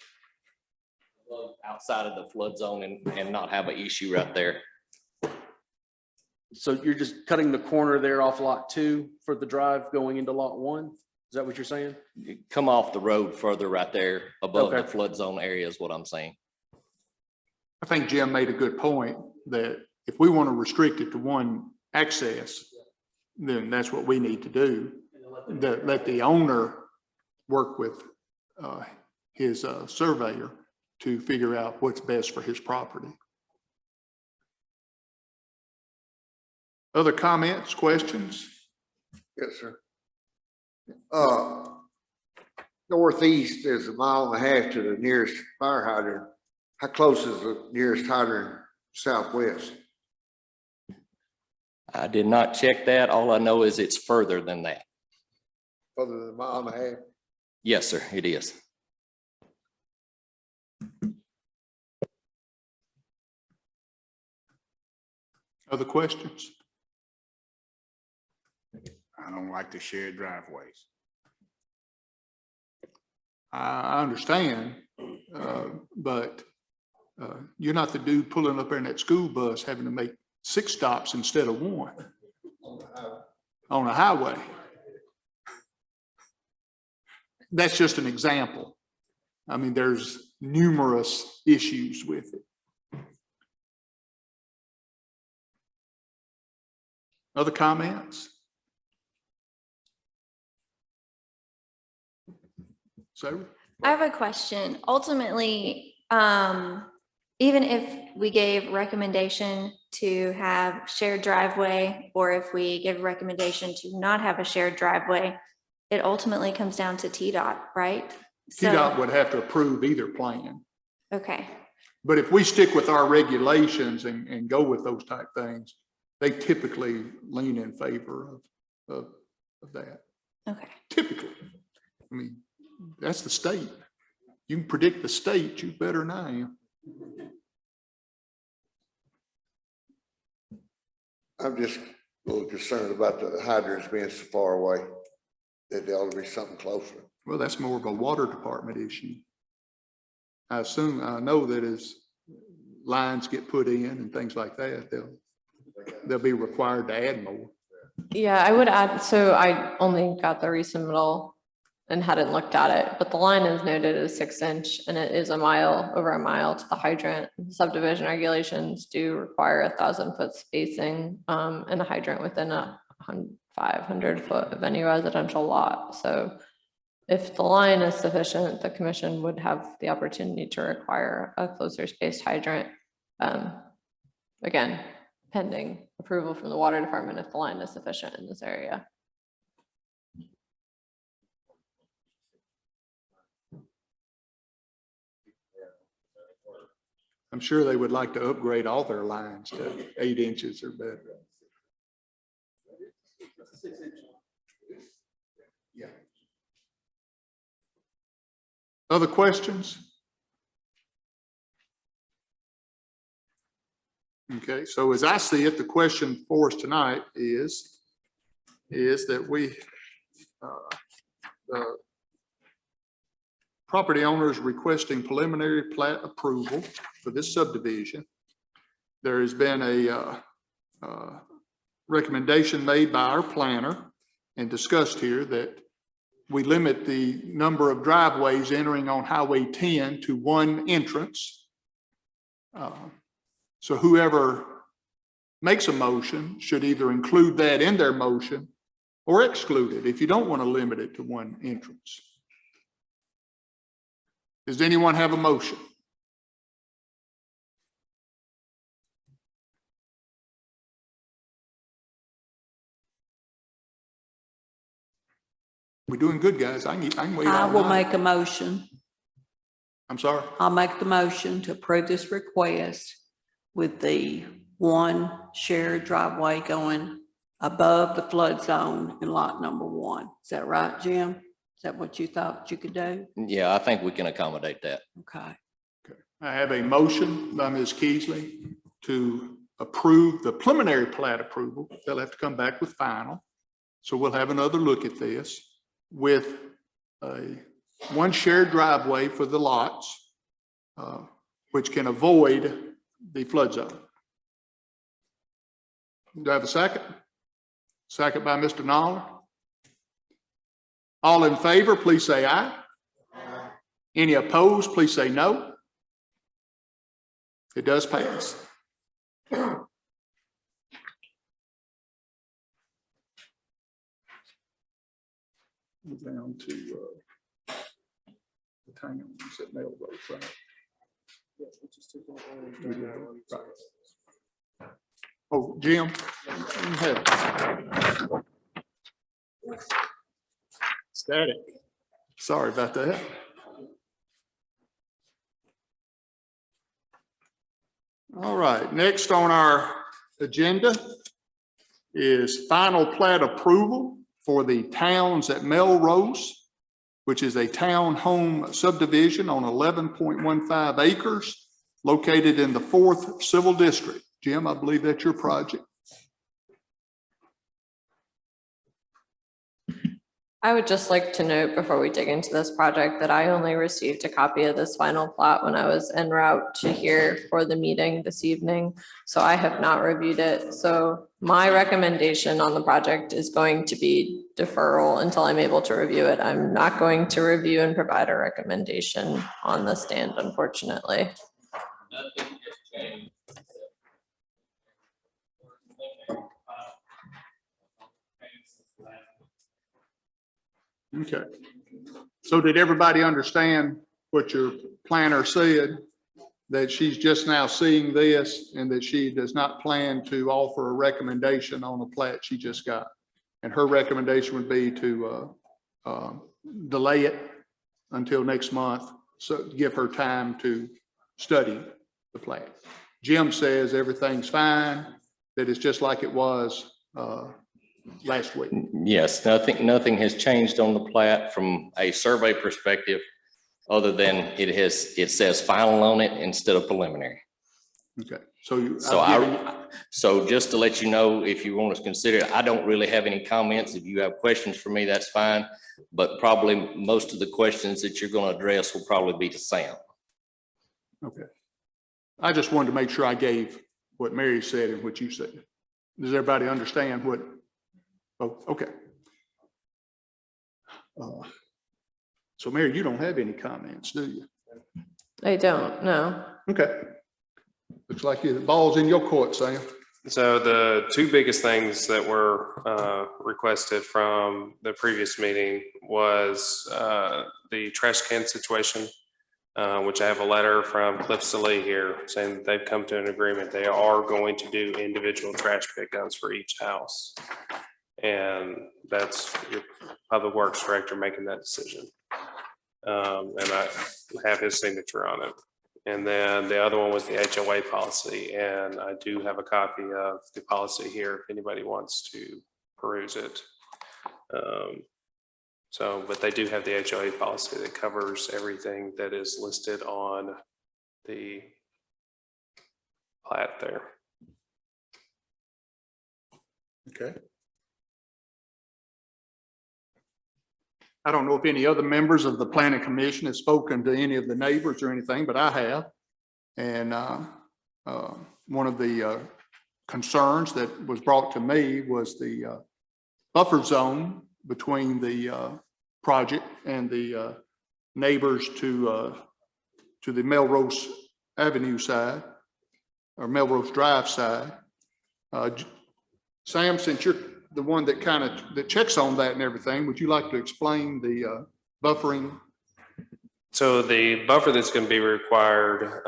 Above, outside of the flood zone and not have an issue right there. So you're just cutting the corner there off lot 2 for the drive going into lot 1? Is that what you're saying? Come off the road further right there above the Okay. flood zone area is what I'm saying. I think Jim made a good point that if we want to restrict it to one access, then that's what we need to do. Let the owner work with his surveyor to figure out what's best for his property. Other comments, questions? Yes, sir. Northeast is 1.5 miles to the nearest fire hydrant. How close is the nearest hydrant southwest? I did not check that. All I know is it's further than that. Further than 1.5 miles? Yes, sir, it is. Other questions? I don't like the shared driveways. I understand, but you're not the dude pulling up in that school bus having to make 6 stops instead of 1 on a highway. That's just an example. I mean, there's numerous issues with it. Other comments? Sarah? I have a question. Ultimately, even if we gave recommendation to have shared driveway, or if we give recommendation to not have a shared driveway, it ultimately comes down to TDOT, right? TDOT would have to approve either plan. Okay, But if we stick with our regulations and go with those type things, they typically lean in favor of that. okay. Typically. I mean, that's the state. You can predict the state, you better than I am. I'm just a little concerned about the hydrants being so far away, that there ought to be something closer. Well, that's more of a water department issue. I know that as lines get put in and things like that, they'll be required to add more. Yeah, I would add, so I only got the resubmittal and hadn't looked at it, but the line is noted as 6-inch and it is over a mile to the hydrant. Subdivision regulations do require 1,000-foot spacing and a hydrant within 500 foot of any residential lot. So if the line is sufficient, the commission would have the opportunity to require a closer spaced hydrant. Again, pending approval from the water department if the line is sufficient in this area. I'm sure they would like to upgrade all their lines to 8 inches or better. Yeah. Other questions? Okay, so as I see it, the question for us tonight is that we, the property owner is requesting preliminary plat approval for this subdivision. There has been a recommendation made by our planner and discussed here that we limit the number of driveways entering on Highway 10 to 1 entrance. So whoever makes a motion should either include that in their motion or exclude it if you don't want to limit it to 1 entrance. Does anyone have a motion? We're doing good, guys. I can wait. I all will night. make a motion. I'm sorry. I'll make the motion to approve this request with the 1 shared driveway going above the flood zone in lot number 1. Is that right, Jim? Is that what you thought you could do? Yeah, I think we can accommodate that. Okay. I have a motion by Ms. Keesley to approve the preliminary plat approval. They'll have to come back with final. So we'll have another look at this with a 1 shared driveway for the lots, which can avoid the flood zone. Do I have a second? Second by Mr. Noller. All in favor, please say aye. Any opposed, please say no. It does pass. Down to the town, you said Mailbox, right? Right. Oh, Jim. you have it. Static. Sorry about that. All right, next on our agenda is final plat approval for the Towns at Melrose, which is a town home subdivision on 11.15 acres located in the 4th Civil District. Jim, I believe that's your project. I would just like to note before we dig into this project that I only received a copy of this final plat when I was en route to here for the meeting this evening. So I have not reviewed it. So my recommendation on the project is going to be deferral until I'm able to review it. I'm not going to review and provide a recommendation on the stand, unfortunately. Nothing has changed. Okay. So did everybody understand what your planner said? That she's just now seeing this and that she does not plan to offer a recommendation on the plat she just got. And her recommendation would be to delay it until next month, so give her time to study the plat. Jim says everything's fine, that it's just like it was last week. Yes, nothing has changed on the plat from a survey perspective, other than it says final on it instead of preliminary. Okay, so So just to let you know, if you want to consider it, I don't really have any comments. If you have questions for me, that's fine. But probably most of the questions that you're going to address will probably be to Sam. Okay. I just wanted to make sure I gave what Mary said and what you said. Does everybody understand what? Oh, okay. So Mary, you don't have any comments, do you? I don't know. Okay. Looks like the ball's in your court, Sam. So the two biggest things that were requested from the previous meeting was the trash can situation, which I have a letter from Cliff Salee here saying that they've come to an agreement. They are going to do individual trash pickups for each house. And that's your public works director making that decision. And I have his signature on it. And then the other one was the HOA policy, and I do have a copy of the policy here if anybody wants to peruse it. But they do have the HOA policy that covers everything that is listed on the plat there. Okay. I don't know if any other members of the planning commission have spoken to any of the neighbors or anything, but I have. And one of the concerns that was brought to me was the buffer zone between the project and the neighbors to the Melrose Avenue side or Melrose Drive side. Sam, since you're the one that that checks on that and everything, would you like to explain the buffering? So the buffer that's going to be required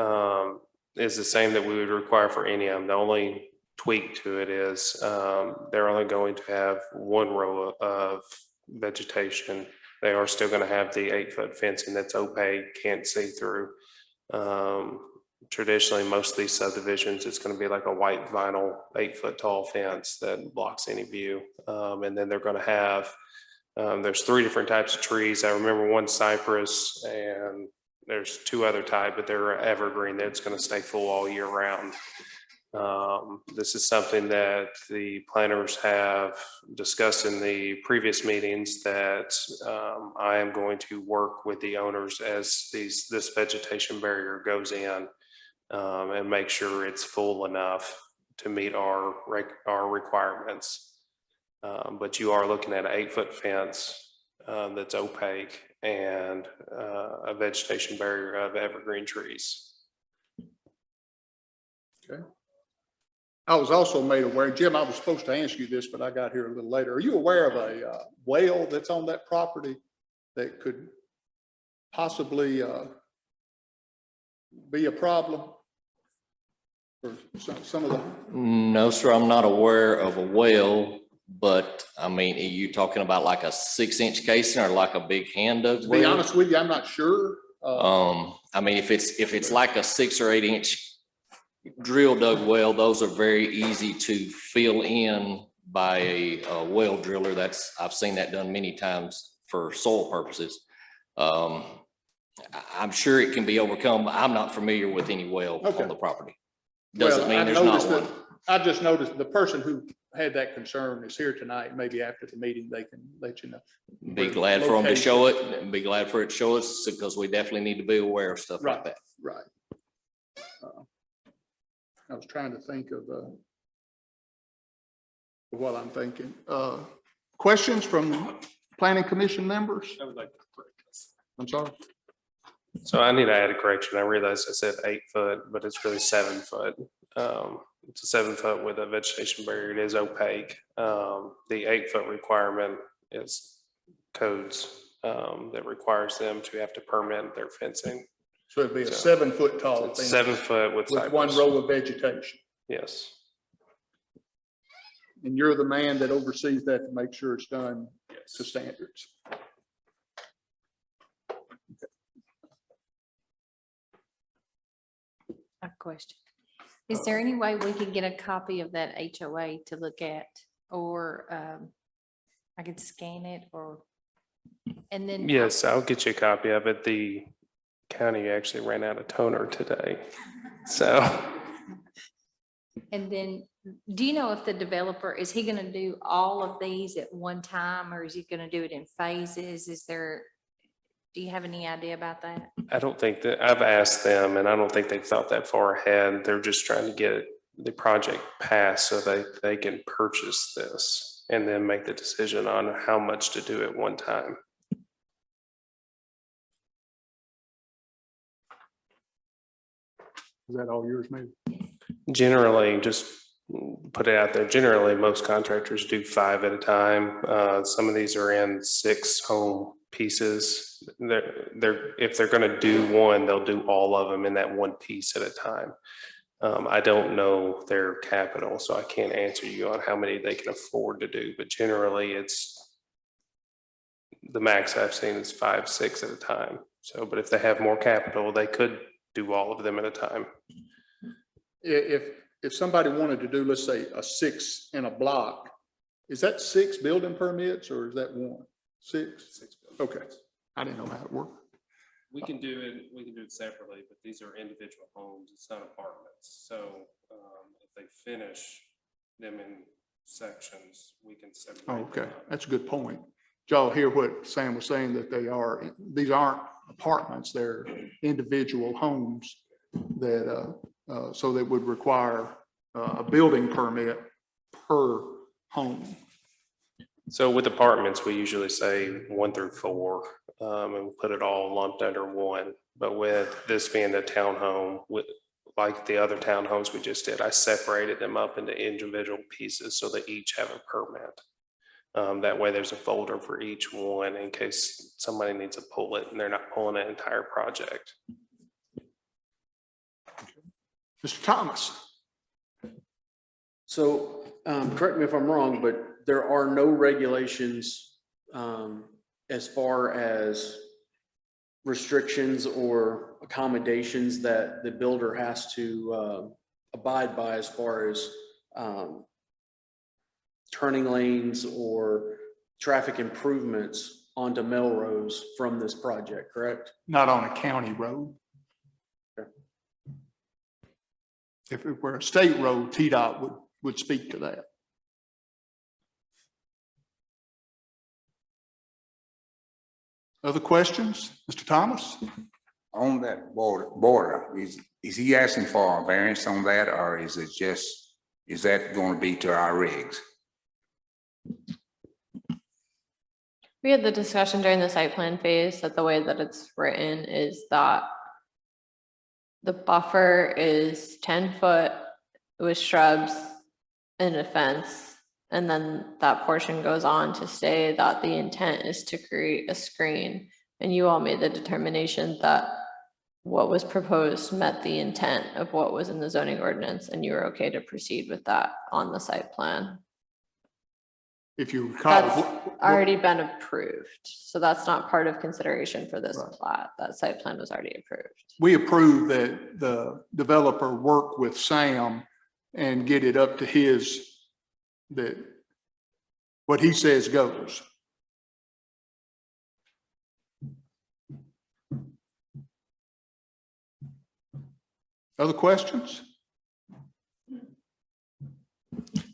is the same that we would require for any of them. The only tweak to it is they're only going to have one row of vegetation. They are still going to have the 8-foot fencing that's opaque, can't see through. Traditionally, most of these subdivisions, it's going to be like a white vinyl 8-foot tall fence that blocks any view. And then they're going to have, there's 3 different types of trees. I remember one cypress and there's 2 other types, but they're evergreen. That's going to stay full all year round. This is something that the planners have discussed in the previous meetings that I am going to work with the owners as this vegetation barrier goes in. And make sure it's full enough to meet our requirements. But you are looking at an 8-foot fence that's opaque and a vegetation barrier of evergreen trees. Okay. I was also made aware, Jim, I was supposed to ask you this, but I got here a little later. Are you aware of a well that's on that property that could possibly be a problem? For some of the. No, sir, I'm not aware of a well, but I mean, are you talking about like a 6-inch casing or like a big hand dug To well? be honest with you, I'm not sure. I mean, if it's like a 6 or 8-inch drill dug well, those are very easy to fill in by a well driller. I've seen that done many times for soil purposes. I'm sure it can be overcome. I'm not familiar with any well on the property. Doesn't mean there's not one. I just noticed the person who had that concern is here tonight. Maybe after the meeting, they can let you know. Be glad for them to show it and be glad for it to show us because we definitely need to be aware of stuff like that. Right. I was trying to think of what I'm thinking. Questions from planning commission members? I would like to correct this. I'm sorry. So I need to add a correction. I realized I said 8 foot, but it's really 7 foot. It's a 7 foot with a vegetation barrier. It is opaque. The 8-foot requirement is codes that requires them to have to permit their fencing. So it'd be a 7 foot tall It's fence 7 foot with with one row of vegetation. Yes. And you're the man that oversees that to make sure it's done to standards. I have a question. Is there any way we can get a copy of that HOA to look at, or I could scan it, or, and then? Yes, I'll get you a copy of it. The county actually ran out of toner today. So. And then, do you know if the developer, is he gonna do all of these at one time, or is he gonna do it in phases? Do you have any idea about that? I don't think that I've asked them, and I don't think they've thought that far ahead. They're just trying to get the project passed so they can purchase this and then make the decision on how much to do at one time. Is that all yours, maybe? Generally, just put it out there. Generally, most contractors do 5 at a time. Some of these are in 6 home pieces. If they're going to do one, they'll do all of them in that one piece at a time. I don't know their capital, so I can't answer you on how many they can afford to do, but generally it's the max I've seen is 5, 6 at a time. So, but if they have more capital, they could do all of them at a time. If somebody wanted to do, let's say, a 6 in a block, is that 6 building permits or is that 1? 6? Okay, I didn't know how it worked. We can do it separately, but these are individual homes, it's not apartments. So if they finish them in sections, we can separate. Oh, them okay, out. that's a good point. Did y'all hear what Sam was saying, that these aren't apartments, they're individual homes that, so that would require a building permit per home. So with apartments, we usually say 1 through 4, and we put it all lumped under 1. But with this being a townhome, like the other townhomes we just did, I separated them up into individual pieces so they each have a permit. That way there's a folder for each one in case somebody needs to pull it and they're not pulling an entire project. Mr. Thomas? So, correct me if I'm wrong, but there are no regulations as far as restrictions or accommodations that the builder has to abide by as far as turning lanes or traffic improvements onto Melrose from this project, correct? Not on a county road. Okay. If it were a state road, TDOT would speak to that. Other questions? Mr. Thomas? On that border, is he asking for a variance on that, or is that going to be to our regs? We had the discussion during the site plan phase that the way that it's written is that the buffer is 10 foot with shrubs and a fence. And then that portion goes on to say that the intent is to create a screen. And you all made the determination that what was proposed met the intent of what was in the zoning ordinance, and you were okay to proceed with that on the site plan. If you recall. That's already been approved. So that's not part of consideration for this Right. plat. That site plan was already approved. We approve that the developer work with Sam and get it up to that what he says goes. Other questions?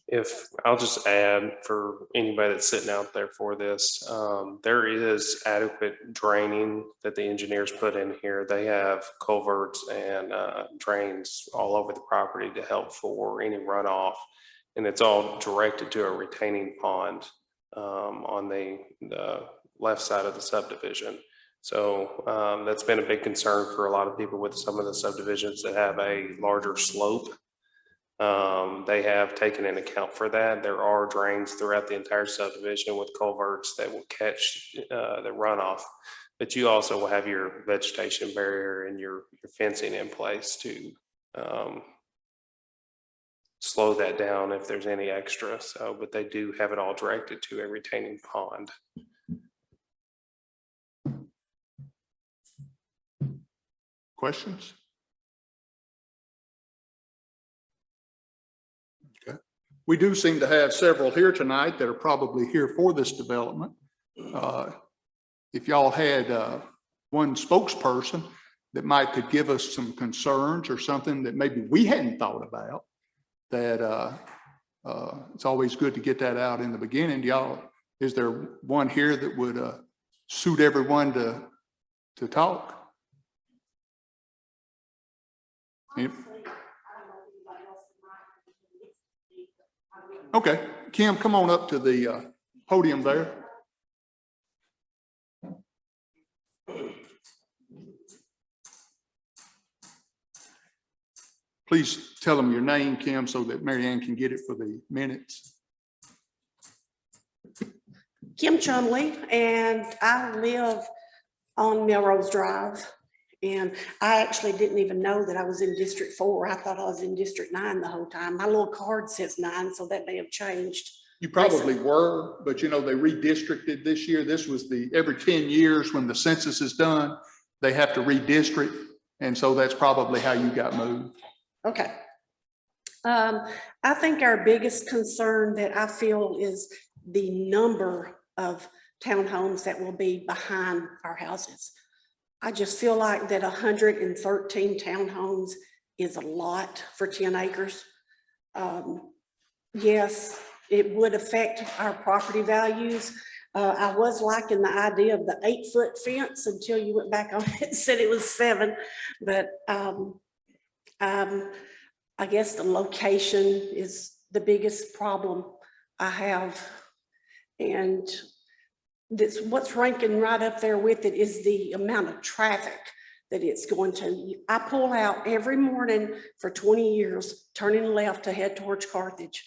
If I'll just add for anybody that's sitting out there for this, there is adequate draining that the engineers put in here. They have culverts and drains all over the property to help for any runoff. And it's all directed to a retaining pond on the left side of the subdivision. So that's been a big concern for a lot of people with some of the subdivisions that have a larger slope. They have taken into account for that. There are drains throughout the entire subdivision with culverts that will catch the runoff. But you also will have your vegetation barrier and your fencing in place to slow that down if there's any extra. So, but they do have it all directed to a retaining pond. Questions? Okay. We do seem to have several here tonight that are probably here for this development. If y'all had one spokesperson that could give us some concerns or something that maybe we hadn't thought about, that it's always good to get that out in the beginning. Y'all, is there one here that would suit everyone to talk? Okay, Kim, come on up to the podium there. Please tell them your name, Kim, so that Mary Ann can get it for the minutes. Kim Chumley, and I live on Melrose Drive. And I actually didn't even know that I was in District 4. I thought I was in District 9 the whole time. My little card says 9, so that may have changed. You probably were, but you know, they redistricted this year. This was every 10 years when the census is done, they have to redistrict. And so that's probably how you got moved. Okay. I think our biggest concern that I feel is the number of townhomes that will be behind our houses. I just feel like that 113 townhomes is a lot for 10 acres. Yes, it would affect our property values. I was liking the idea of the 8-foot fence until you went back on it and said it was 7, but I guess the location is the biggest problem I have. And that's what's ranking right up there with it is the amount of traffic that it's going to. I pull out every morning for 20 years, turning left to head towards Carthage.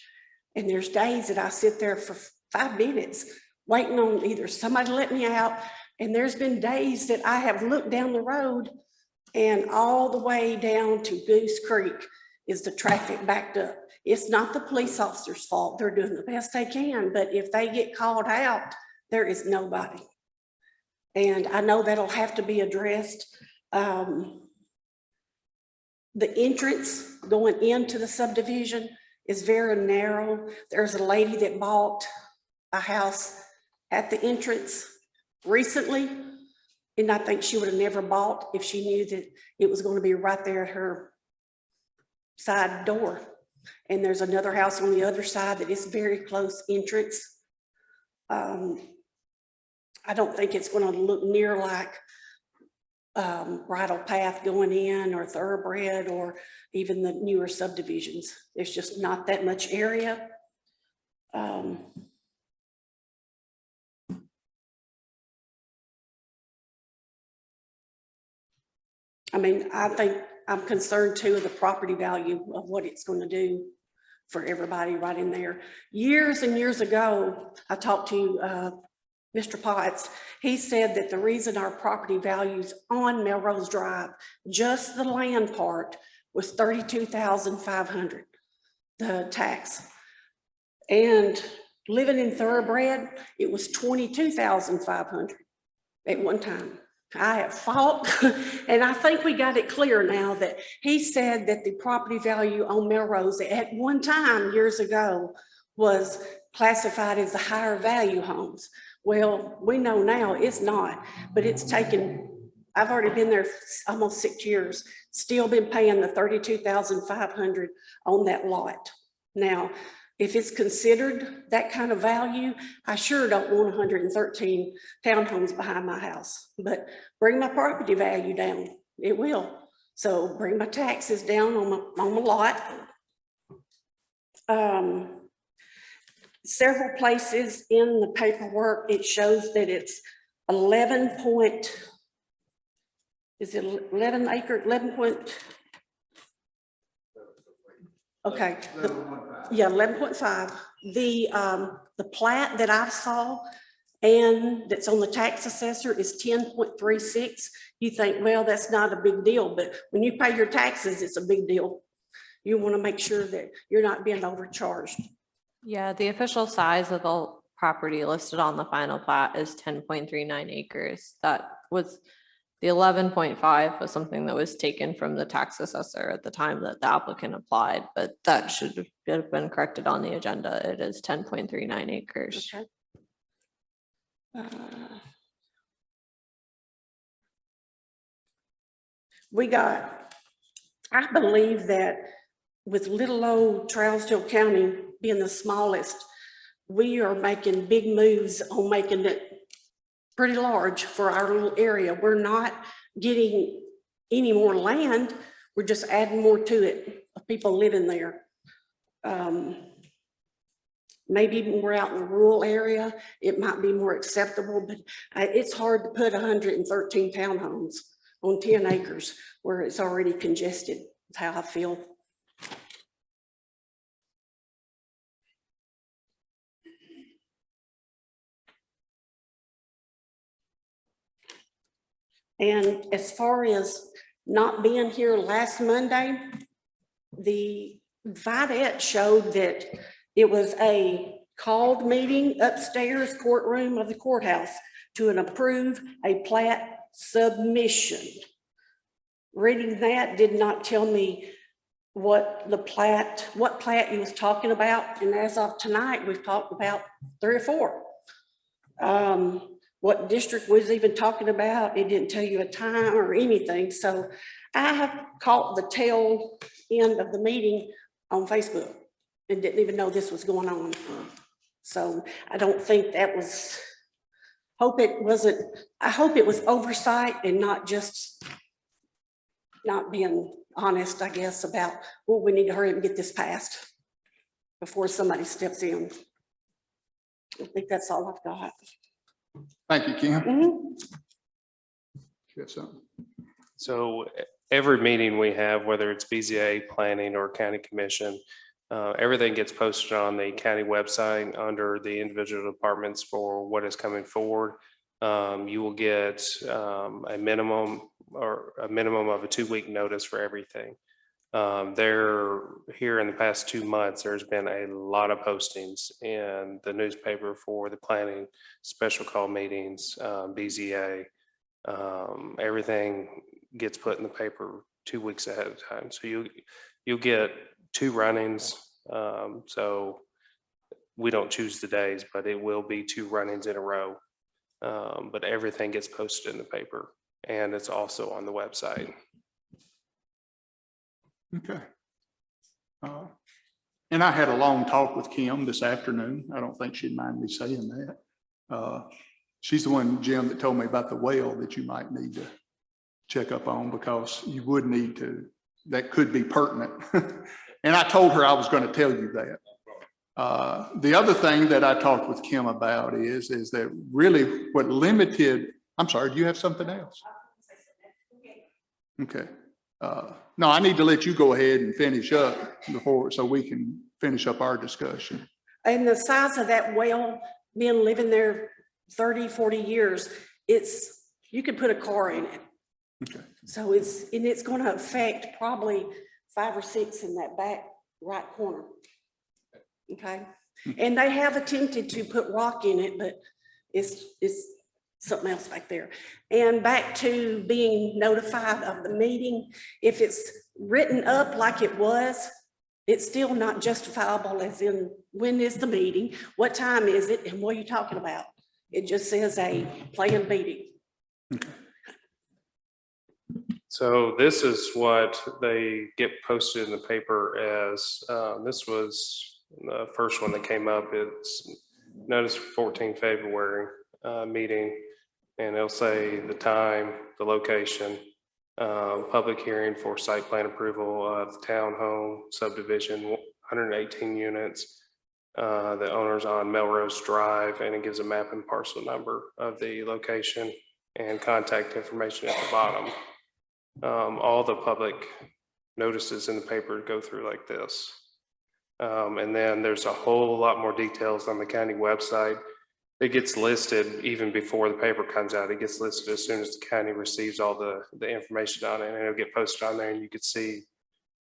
And there's days that I sit there for 5 minutes waiting on either somebody to let me out. And there's been days that I have looked down the road and all the way down to Goose Creek is the traffic backed up. It's not the police officer's fault. They're doing the best they can, but if they get called out, there is nobody. And I know that'll have to be addressed. The entrance going into the subdivision is very narrow. There's a lady that bought a house at the entrance recently, and I think she would have never bought if she knew that it was going to be right there at her side door. And there's another house on the other side that is very close entrance. I don't think it's going to look near like bridle path going in or thoroughbred or even the newer subdivisions. There's just not that much area. I mean, I think I'm concerned too of the property value of what it's going to do for everybody right in there. Years and years ago, I talked to Mr. Potts. He said that the reason our property values on Melrose Drive, just the land part, was $32,500, the tax. And living in Thoroughbred, it was $22,500 at one time. I have fought, and I think we got it clear now that he said that the property value on Melrose at one time years ago was classified as the higher value homes. Well, we know now it's not, but it's taken, I've already been there almost 6 years, still been paying the $32,500 on that lot. Now, if it's considered that kind of value, I sure don't want 113 townhomes behind my house, but bring my property value down, it will. So bring my taxes down on my lot. Several places in the paperwork, it shows that it's 11 acre, 11 point? Okay. Yeah, 11.5. The plat that I saw and that's on the tax assessor is 10.36. You think, well, that's not a big deal, but when you pay your taxes, it's a big deal. You want to make sure that you're not being overcharged. Yeah, the official size of the property listed on the final plat is 10.39 acres. That was the 11.5 was something that was taken from the tax assessor at the time that the applicant applied, but that should have been corrected on the agenda. It is 10.39 acres. Okay. I believe that with little old Trousdale County being the smallest, we are making big moves on making it pretty large for our little area. We're not getting any more land. We're just adding more to it of people living there. Maybe more out in the rural area, it might be more acceptable, but it's hard to put 113 townhomes on 10 acres where it's already congested, is how I feel. And as far as not being here last Monday, the vidette showed that it was a called meeting upstairs courtroom of the courthouse to approve a plat submission. Reading that did not tell me what plat he was talking about. And as of tonight, we've talked about 3 or 4. What district was even talking about, it didn't tell you a time or anything. So I have caught the tail end of the meeting on Facebook and didn't even know this was going on. So I don't think that was, I hope it was oversight and not just not being honest, I guess, about, well, we need to hurry up and get this passed before somebody steps in. I think that's all I've got. Thank you, Kim. Mhm. You have something? So every meeting we have, whether it's BZA, planning, or county commission, everything gets posted on the county website under the individual departments for what is coming forward. You will get a minimum of a 2-week notice for everything. Here in the past 2 months, there's been a lot of postings in the newspaper for the planning, special call meetings, BZA. Everything gets put in the paper 2 weeks ahead of time. So you'll get 2 run-ins. So we don't choose the days, but it will be 2 run-ins in a row. But everything gets posted in the paper, and it's also on the website. Okay. And I had a long talk with Kim this afternoon. I don't think she'd mind me saying that. She's the one, Jim, that told me about the well that you might need to check up on, because you would need to, that could be pertinent. And I told her I was going to tell you that. The other thing that I talked with Kim about is that really what limited, I'm sorry, do you have something else? Okay. No, I need to let you go ahead and finish up so we can finish up our discussion. And the size of that well, being living there 30, 40 years, you could put a car in it. Okay. So it's going to affect probably 5 or 6 in that back right corner. Okay. And they have attempted to put rock in it, but it's something else back there. And back to being notified of the meeting, if it's written up like it was, it's still not justifiable, as in, when is the meeting? What time is it? And what are you talking about? It just says a planned meeting. Okay. So this is what they get posted in the paper as, this was the first one that came up. It's notice 14 February meeting, and it'll say the time, the location, public hearing for site plan approval of townhome subdivision, 118 units. The owner's on Melrose Drive, and it gives a map and parcel number of the location and contact information at the bottom. All the public notices in the paper go through like this. And then there's a whole lot more details on the county website. It gets listed even before the paper comes out. It gets listed as soon as the county receives all the information on it, and it'll get posted on there, and you can see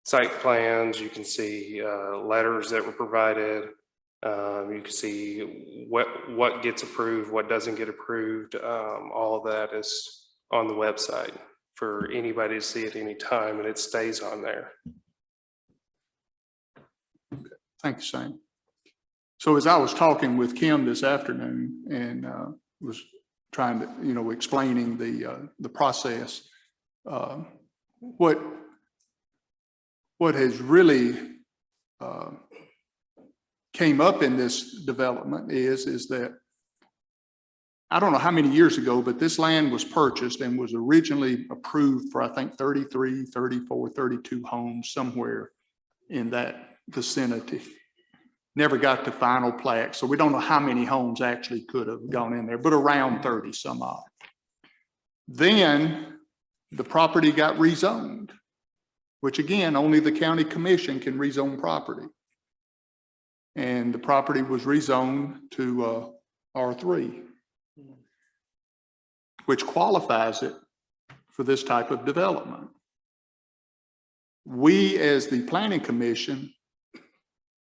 site plans, you can see letters that were provided. You can see what gets approved, what doesn't get approved. All of that is on the website for anybody to see at any time, and it stays on there. Thank you, Sam. So as I was talking with Kim this afternoon and was trying to, explaining the process, what has really came up in this development is that I don't know how many years ago, but this land was purchased and was originally approved for, I think, 33, 34, 32 homes, somewhere in that vicinity. Never got to final plat, so we don't know how many homes actually could have gone in there, but around 30 some odd. Then the property got rezoned, which again, only the county commission can rezone property. And the property was rezoned to R3, which qualifies it for this type of development. We, as the planning commission,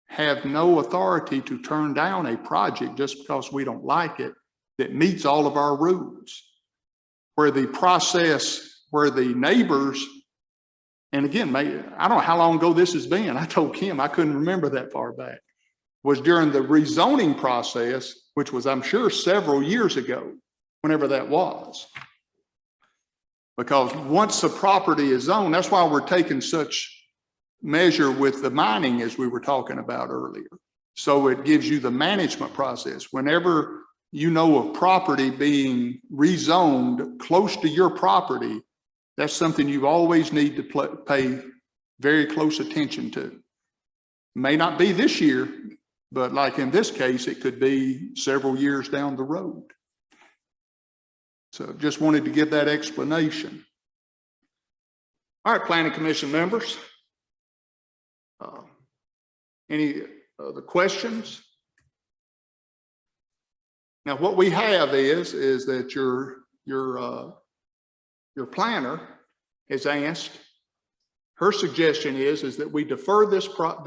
have no authority to turn down a project just because we don't like it that meets all of our rules. Where the process, where the neighbors, and again, I don't know how long ago this has been. I told Kim I couldn't remember that far back. Was during the rezoning process, which was, I'm sure, several years ago, whenever that was. Because once the property is zoned, that's why we're taking such measure with the mining as we were talking about earlier. So it gives you the management process. Whenever you know of property being rezoned close to your property, that's something you always need to pay very close attention to. May not be this year, but like in this case, it could be several years down the road. So just wanted to give that explanation. All right, Planning Commission members. Any other questions? Now, what we have is that your planner has asked. Her suggestion is that we defer this plat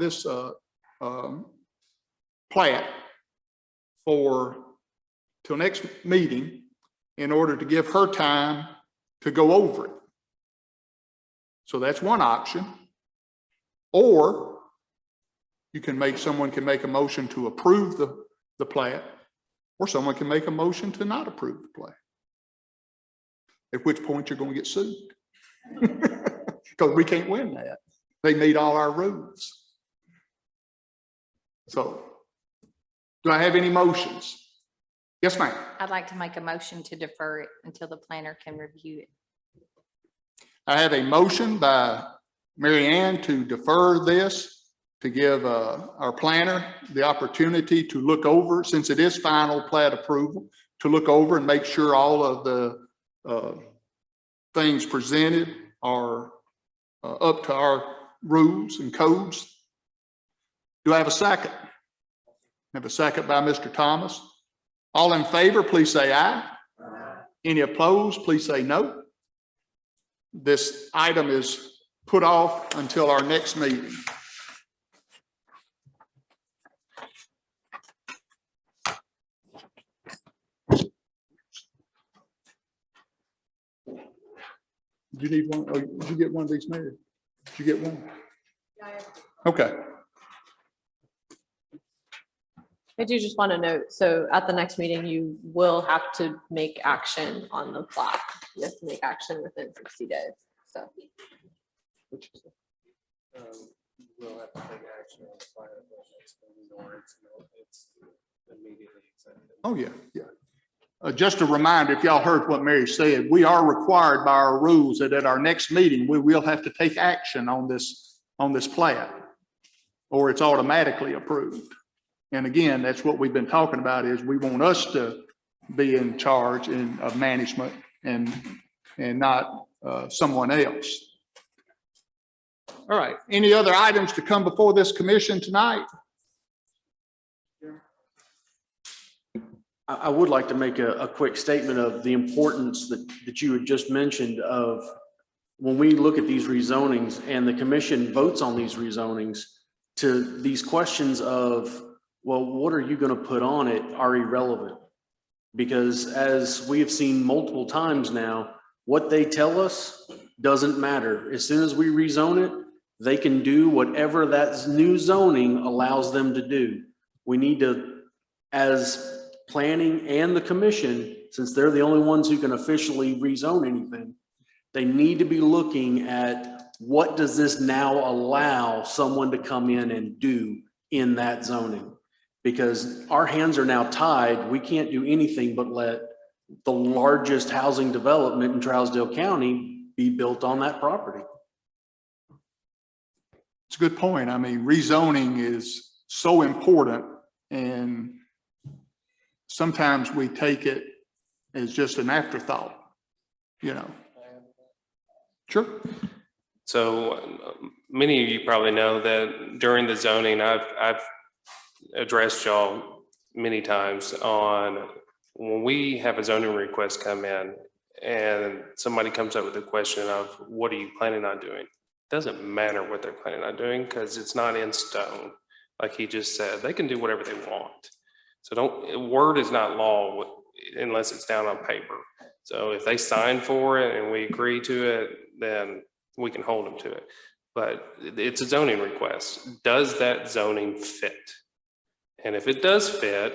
till next meeting in order to give her time to go over it. So that's one option. Or someone can make a motion to approve the plat, or someone can make a motion to not approve the plat. At which point you're going to get sued. Because we can't win that. They meet all our rules. So, do I have any motions? Yes, ma'am. I'd like to make a motion to defer it until the planner can review it. I have a motion by Mary Ann to defer this, to give our planner the opportunity to look over, since it is final plat approval, to look over and make sure all of the things presented are up to our rules and codes. Do I have a second? I have a second by Mr. Thomas. All in favor, please say aye. Any opposed, please say no. This item is put off until our next meeting. Did you need one? Oh, did you get one of these, Mary? Did you get one? Okay. I do just want to note, so at the next meeting, you will have to make action on the plat. You have to make action within 60 days, so. We'll have to take action on the plan, or it's immediately accepted. Oh, yeah, yeah. Just a reminder, if y'all heard what Mary said, we are required by our rules that at our next meeting, we will have to take action on this plat, or it's automatically approved. And again, that's what we've been talking about, is we want us to be in charge of management and not someone else. All right, any other items to come before this commission tonight? I would like to make a quick statement of the importance that you had just mentioned of when we look at these rezonings and the commission votes on these rezonings, to these questions of, well, what are you going to put on it, are irrelevant. Because as we have seen multiple times now, what they tell us doesn't matter. As soon as we rezone it, they can do whatever that new zoning allows them to do. We need to, as planning and the commission, since they're the only ones who can officially rezone anything, they need to be looking at what does this now allow someone to come in and do in that zoning. Because our hands are now tied. We can't do anything but let the largest housing development in Trousdale County be built on that property. It's a good point. I mean, rezoning is so important, and sometimes we take it as just an afterthought, you know. Sure. So many of you probably know that during the zoning, I've addressed y'all many times on when we have a zoning request come in and somebody comes up with a question of, what are you planning on doing? Doesn't matter what they're planning on doing, because it's not in stone. Like he just said, they can do whatever they want. So word is not law unless it's down on paper. So if they sign for it and we agree to it, then we can hold them to it. But it's a zoning request. Does that zoning fit? And if it does fit,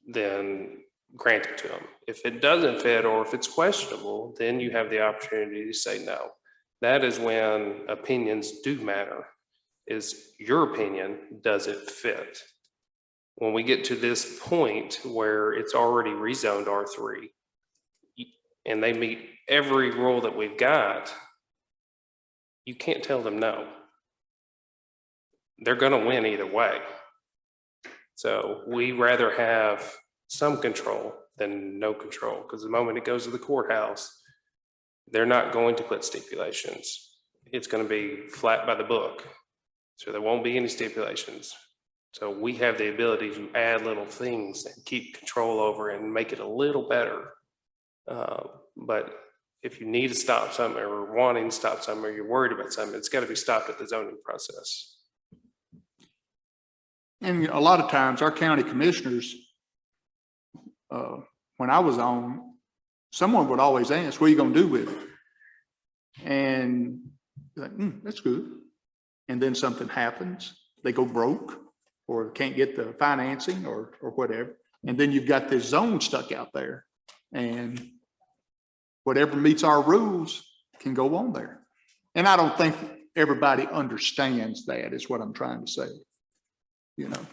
then grant it to them. If it doesn't fit, or if it's questionable, then you have the opportunity to say no. That is when opinions do matter. Is your opinion, does it fit? When we get to this point where it's already rezoned R3 and they meet every rule that we've got, you can't tell them no. They're going to win either way. So we rather have some control than no control, because the moment it goes to the courthouse, they're not going to put stipulations. It's going to be flat by the book. So there won't be any stipulations. So we have the ability to add little things and keep control over and make it a little better. But if you need to stop something, or wanting to stop something, or you're worried about something, it's got to be stopped at the zoning process. And a lot of times our county commissioners, when I was on, someone would always ask, what are you going to do with it? And like, that's good. And then something happens, they go broke or can't get the financing or whatever. And then you've got this zone stuck out there, and whatever meets our rules can go on there. And I don't think everybody understands that, is what I'm trying to say. You know,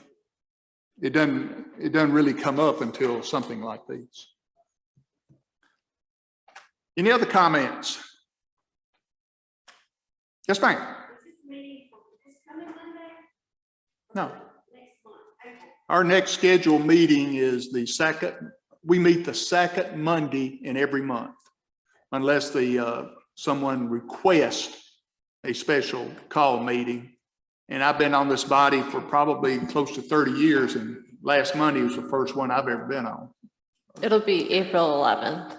it doesn't really come up until something like this. Any other comments? Yes, ma'am. No. Our next scheduled meeting is the second. We meet the second Monday in every month, unless someone requests a special call meeting. And I've been on this body for probably close to 30 years, and last Monday was the first one I've ever been on. It'll be April 11th.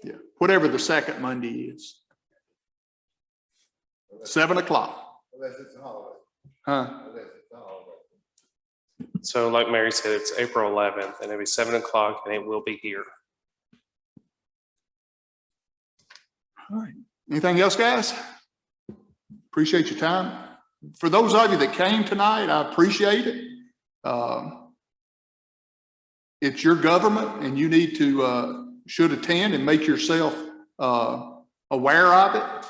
Yeah, whatever the second Monday is. 7 o'clock. Unless it's a holiday. Huh? Unless it's a holiday. So like Mary said, it's April 11th, and it'll be 7 o'clock, and it will be here. All right. Anything else, guys? Appreciate your time. For those of you that came tonight, I appreciate it. It's your government, and you need to should attend and make yourself aware of it.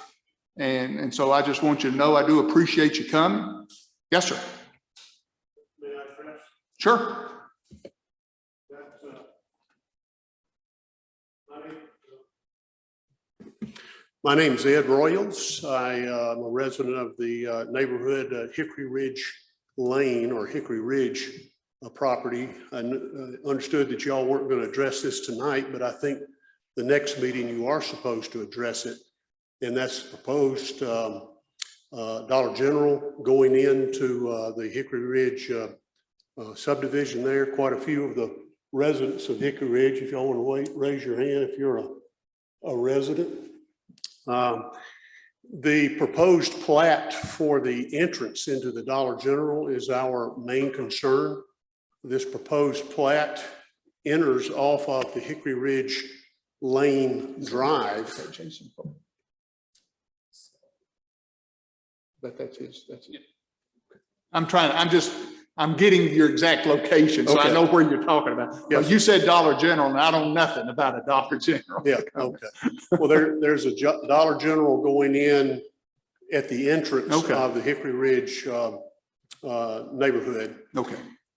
And so I just want you to know I do appreciate you coming. Yes, sir. May I address? Sure. My name's Ed Royals. I am a resident of the neighborhood Hickory Ridge Lane, or Hickory Ridge property. I understood that y'all weren't going to address this tonight, but I think the next meeting you are supposed to address it. And that's proposed Dollar General going into the Hickory Ridge subdivision there. Quite a few of the residents of Hickory Ridge, if y'all want to raise your hand if you're a resident. The proposed plat for the entrance into the Dollar General is our main concern. This proposed plat enters off of the Hickory Ridge Lane Drive. But that's his, that's it. I'm getting your exact location, so I know where you're talking about. Yes. You said Dollar General, and I don't know nothing about a Dollar General. Yeah, okay. Well, there's a Dollar General going in at the entrance of the Hickory Ridge neighborhood. Okay.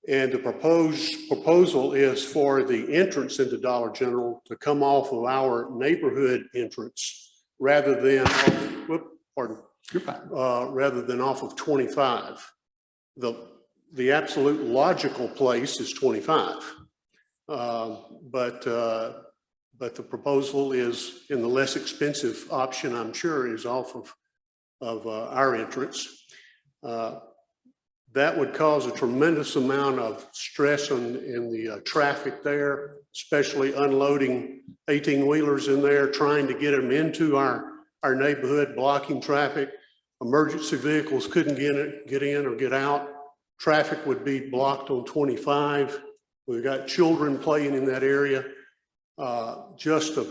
And the proposal is for the entrance into Dollar General to come off of our neighborhood entrance rather than, rather than off of 25. The absolute logical place is 25. But the proposal is, in the less expensive option, I'm sure, is off of our entrance. That would cause a tremendous amount of stress in the traffic there, especially unloading 18-wheelers in there, trying to get them into our neighborhood, blocking traffic. Emergency vehicles couldn't get in or get out. Traffic would be blocked on 25. We've got children playing in that area. Just a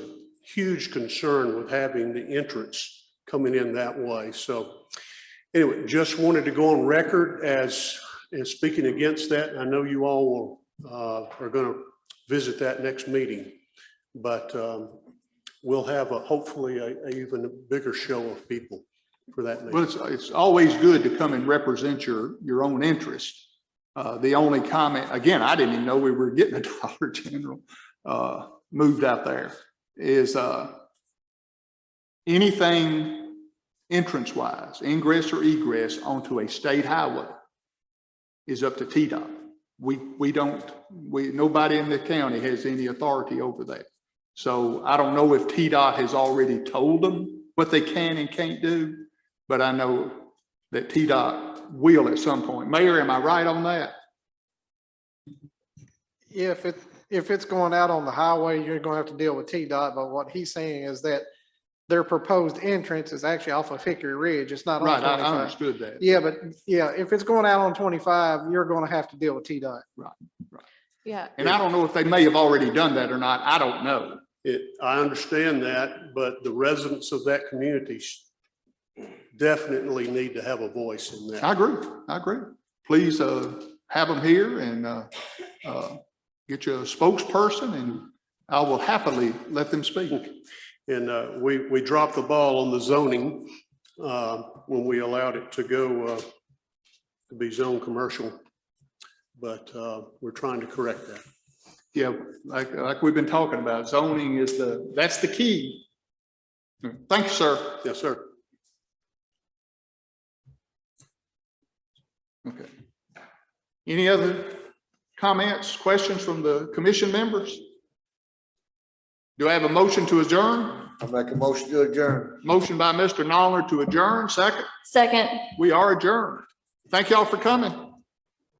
huge concern with having the entrance coming in that way. So anyway, just wanted to go on record as speaking against that. I know you all will, are going to visit that next meeting, but we'll have hopefully a even bigger show of people for that meeting. Well, it's always good to come and represent your own interest. The only comment, again, I didn't even know we were getting a Dollar General moved out there, is anything entrance-wise, ingress or egress onto a state highway is up to TDOT. Nobody in the county has any authority over that. So I don't know if TDOT has already told them what they can and can't do, but I know that TDOT will at some point. Mayor, am I right on that? Yeah, if it's going out on the highway, you're gonna have to deal with TDOT, but what he's saying is that their proposed entrance is actually off of Hickory Ridge. It's not on Right, 25. I understood that. Yeah, but yeah, if it's going out on 25, you're gonna have to deal with TDOT. Right. Yeah. And I don't know if they may have already done that or not. I don't know. I understand that, but the residents of that community definitely need to have a voice in that. I agree. Please have them here and get you a spokesperson, and I will happily let them speak. And we dropped the ball on the zoning when we allowed it to go to be zone commercial, but we're trying to correct that. Yeah, like we've been talking about, zoning is that's the key. Thank you, sir. Yes, sir. Okay. Any other comments, questions from the commission members? Do I have a motion to adjourn? I make a motion to adjourn. Motion by Mr. Noller to adjourn, second. Second. We are adjourned. Thank y'all for coming.